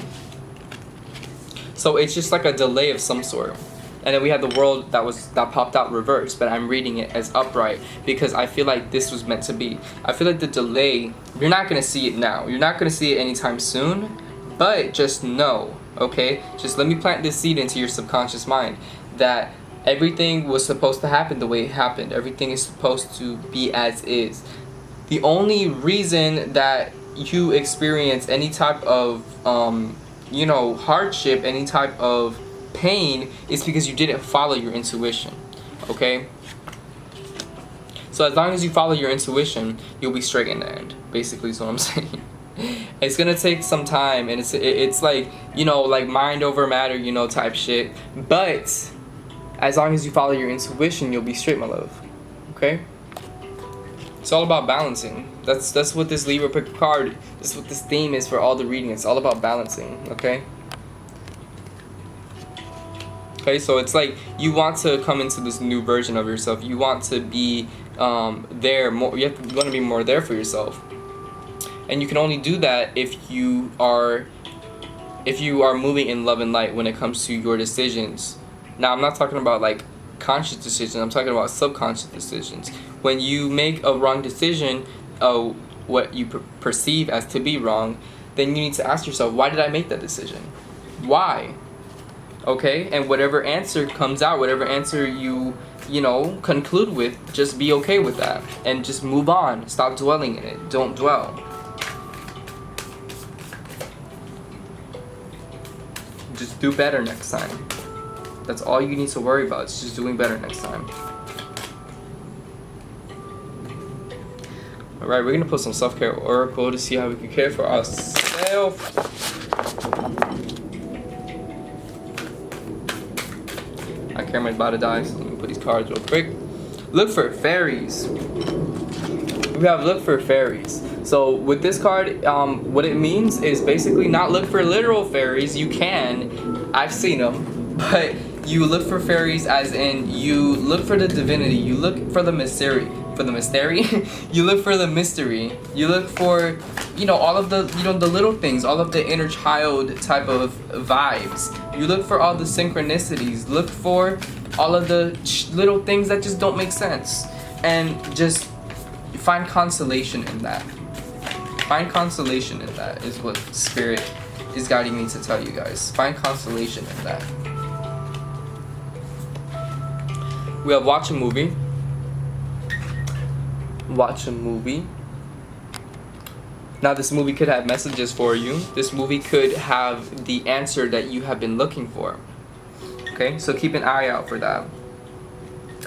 So it's just like a delay of some sort. And then we have the World that popped out reversed, but I'm reading it as upright because I feel like this was meant to be. I feel like the delay, you're not going to see it now. You're not going to see it anytime soon, but just know, okay? Just let me plant this seed into your subconscious mind that everything was supposed to happen the way it happened. Everything is supposed to be as is. The only reason that you experience any type of, you know, hardship, any type of pain is because you didn't follow your intuition, okay? So as long as you follow your intuition, you'll be straight in the end. Basically is what I'm saying. It's gonna take some time, and it's like, you know, like mind over matter, you know, type shit. But as long as you follow your intuition, you'll be straight, my love. Okay? It's all about balancing. That's what this Libra pick a card. That's what this theme is for all the reading. It's all about balancing. Okay? Okay, so it's like you want to come into this new version of yourself. You want to be there more. You want to be more there for yourself. And you can only do that if you are moving in love and light when it comes to your decisions. Now, I'm not talking about like conscious decisions. I'm talking about subconscious decisions. When you make a wrong decision, what you perceive as to be wrong, then you need to ask yourself, why did I make that decision? Why? Okay? And whatever answer comes out, whatever answer you know, conclude with, just be okay with that. And just move on. Stop dwelling in it. Don't dwell. Just do better next time. That's all you need to worry about. It's just doing better next time. Alright, we're gonna put some self-care oracle to see how we can care for ourselves. I care my about to die, so let me put these cards real quick. Look for fairies. We have look for fairies. So with this card, what it means is basically not look for literal fairies. You can, I've seen them, but you look for fairies as in you look for the divinity. You look for the mystery. You look for the mystery. You look for, you know, all of the, you know, the little things, all of the inner child type of vibes. You look for all the synchronicities. Look for all of the little things that just don't make sense, and just find consolation in that. Find consolation in that is what Spirit is guiding me to tell you guys. Find consolation in that. We have watch a movie. Watch a movie. Now this movie could have messages for you. This movie could have the answer that you have been looking for. Okay, so keep an eye out for that.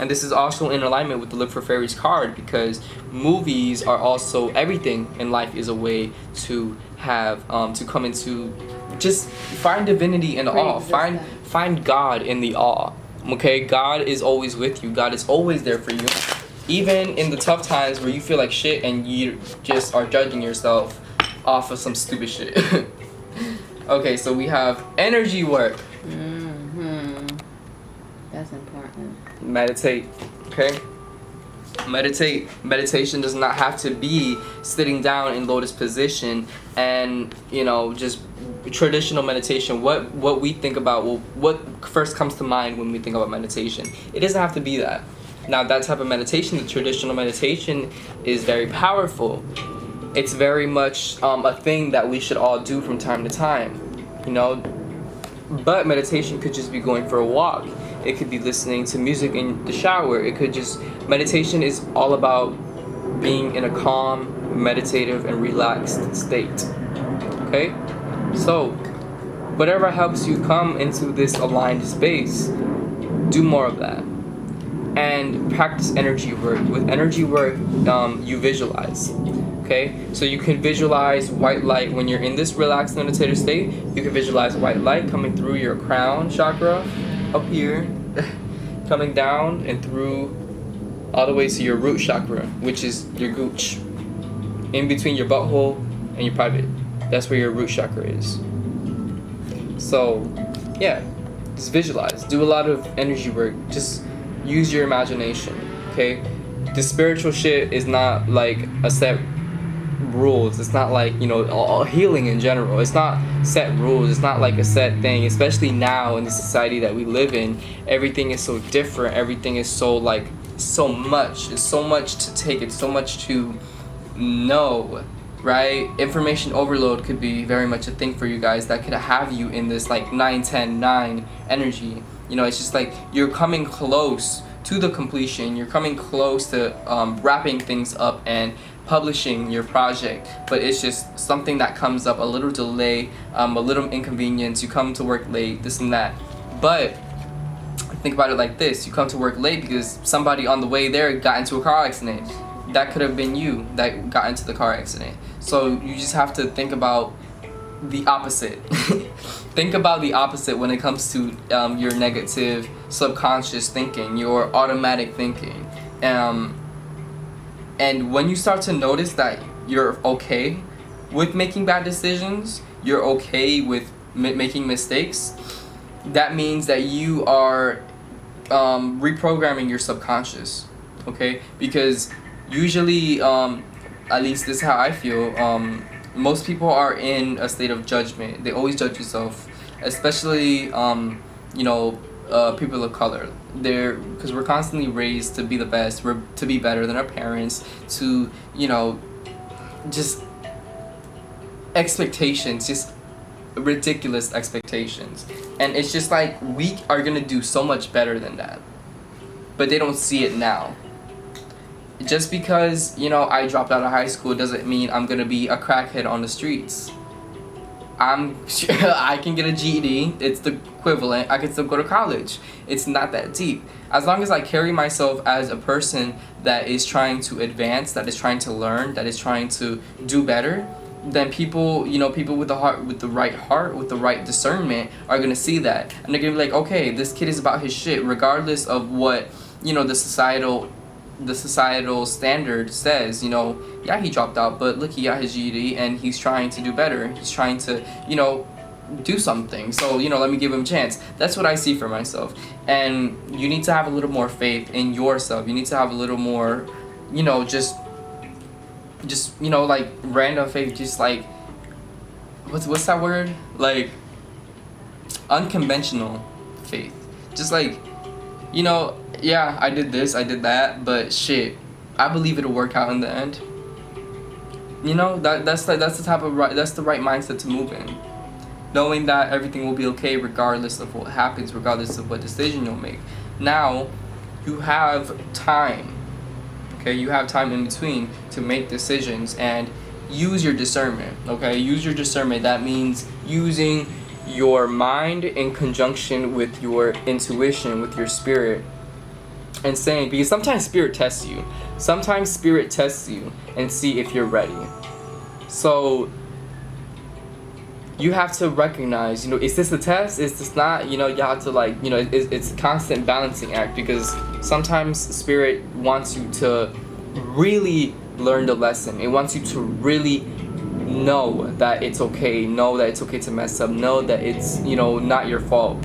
And this is also in alignment with the Look for Fairies card, because movies are also, everything in life is a way to have, to come into, just find divinity in the awe. Find God in the awe. Okay, God is always with you. God is always there for you. Even in the tough times where you feel like shit and you just are judging yourself off of some stupid shit. Okay, so we have energy work. That's important. Meditate. Okay? Meditate. Meditation does not have to be sitting down in lotus position and, you know, just traditional meditation. What we think about, well, what first comes to mind when we think about meditation? It doesn't have to be that. Now, that type of meditation, the traditional meditation, is very powerful. It's very much a thing that we should all do from time to time, you know. But meditation could just be going for a walk. It could be listening to music in the shower. It could just, meditation is all about being in a calm, meditative, and relaxed state. Okay? So, whatever helps you come into this aligned space, do more of that. And practice energy work. With energy work, you visualize. Okay? So you can visualize white light when you're in this relaxed meditative state. You can visualize white light coming through your crown chakra, up here, coming down and through all the way to your root chakra, which is your gooch. In between your butthole and your private. That's where your root chakra is. So, yeah, just visualize. Do a lot of energy work. Just use your imagination, okay? The spiritual shit is not like a set rules. It's not like, you know, all healing in general. It's not set rules. It's not like a set thing, especially now in the society that we live in. Everything is so different. Everything is so like so much. It's so much to take. It's so much to know, right? Information overload could be very much a thing for you guys that could have you in this like 9-10-9 energy. You know, it's just like you're coming close to the completion. You're coming close to wrapping things up and publishing your project, but it's just something that comes up, a little delay, a little inconvenience. You come to work late, this and that. But think about it like this. You come to work late because somebody on the way there got into a car accident. That could have been you that got into the car accident. So you just have to think about the opposite. Think about the opposite when it comes to your negative subconscious thinking, your automatic thinking. And when you start to notice that you're okay with making bad decisions, you're okay with making mistakes, that means that you are reprogramming your subconscious, okay? Because usually, at least this is how I feel, most people are in a state of judgment. They always judge yourself, especially people of color. Because we're constantly raised to be the best, to be better than our parents, to just expectations, just ridiculous expectations, and it's just like we are gonna do so much better than that, but they don't see it now. Just because I dropped out of high school doesn't mean I'm gonna be a crackhead on the streets. I can get a GED, it's the equivalent. I can still go to college. It's not that deep. As long as I carry myself as a person that is trying to advance, that is trying to learn, that is trying to do better, then people with the heart, with the right discernment are gonna see that, and they're gonna be like, okay, this kid is about his shit, regardless of what the societal standard says. Yeah, he dropped out, but look, he got his GED and he's trying to do better. He's trying to do something. So let me give him a chance. That's what I see for myself. And you need to have a little more faith in yourself. You need to have a little more just like random faith, just like what's that word, like unconventional faith. Just like yeah, I did this, I did that, but shit, I believe it'll work out in the end. That's the right mindset to move in, knowing that everything will be okay regardless of what happens, regardless of what decision you'll make. Now you have time. Okay, you have time in between to make decisions and use your discernment. Okay, use your discernment. That means using your mind in conjunction with your intuition, with your spirit, and saying, because sometimes spirit tests you. Sometimes spirit tests you and see if you're ready. So you have to recognize, is this a test? Is this not? You have to it's a constant balancing act, because sometimes spirit wants you to really learn the lesson. It wants you to really know that it's okay. Know that it's okay to mess up. Know that it's, not your fault.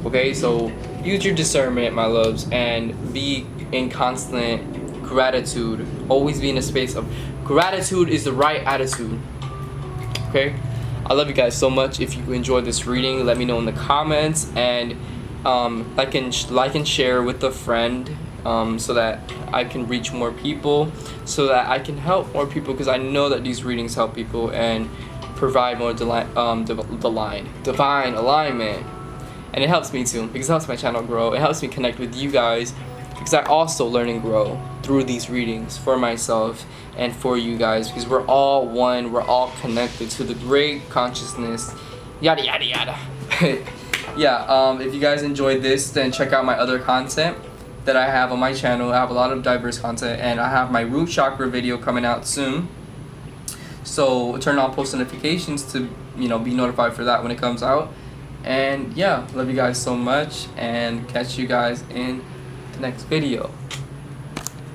Okay, so use your discernment, my loves, and be in constant gratitude. Always be in a space of gratitude is the right attitude. Okay? I love you guys so much. If you enjoyed this reading, let me know in the comments, and like and share with a friend, so that I can reach more people, so that I can help more people, because I know that these readings help people and provide more divine alignment. And it helps me too, because it helps my channel grow. It helps me connect with you guys, because I also learn and grow through these readings for myself and for you guys, because we're all one, we're all connected to the great consciousness, yada yada yada. Yeah, if you guys enjoyed this, then check out my other content that I have on my channel. I have a lot of diverse content, and I have my root chakra video coming out soon. So turn on post notifications to be notified for that when it comes out. And yeah, love you guys so much, and catch you guys in the next video.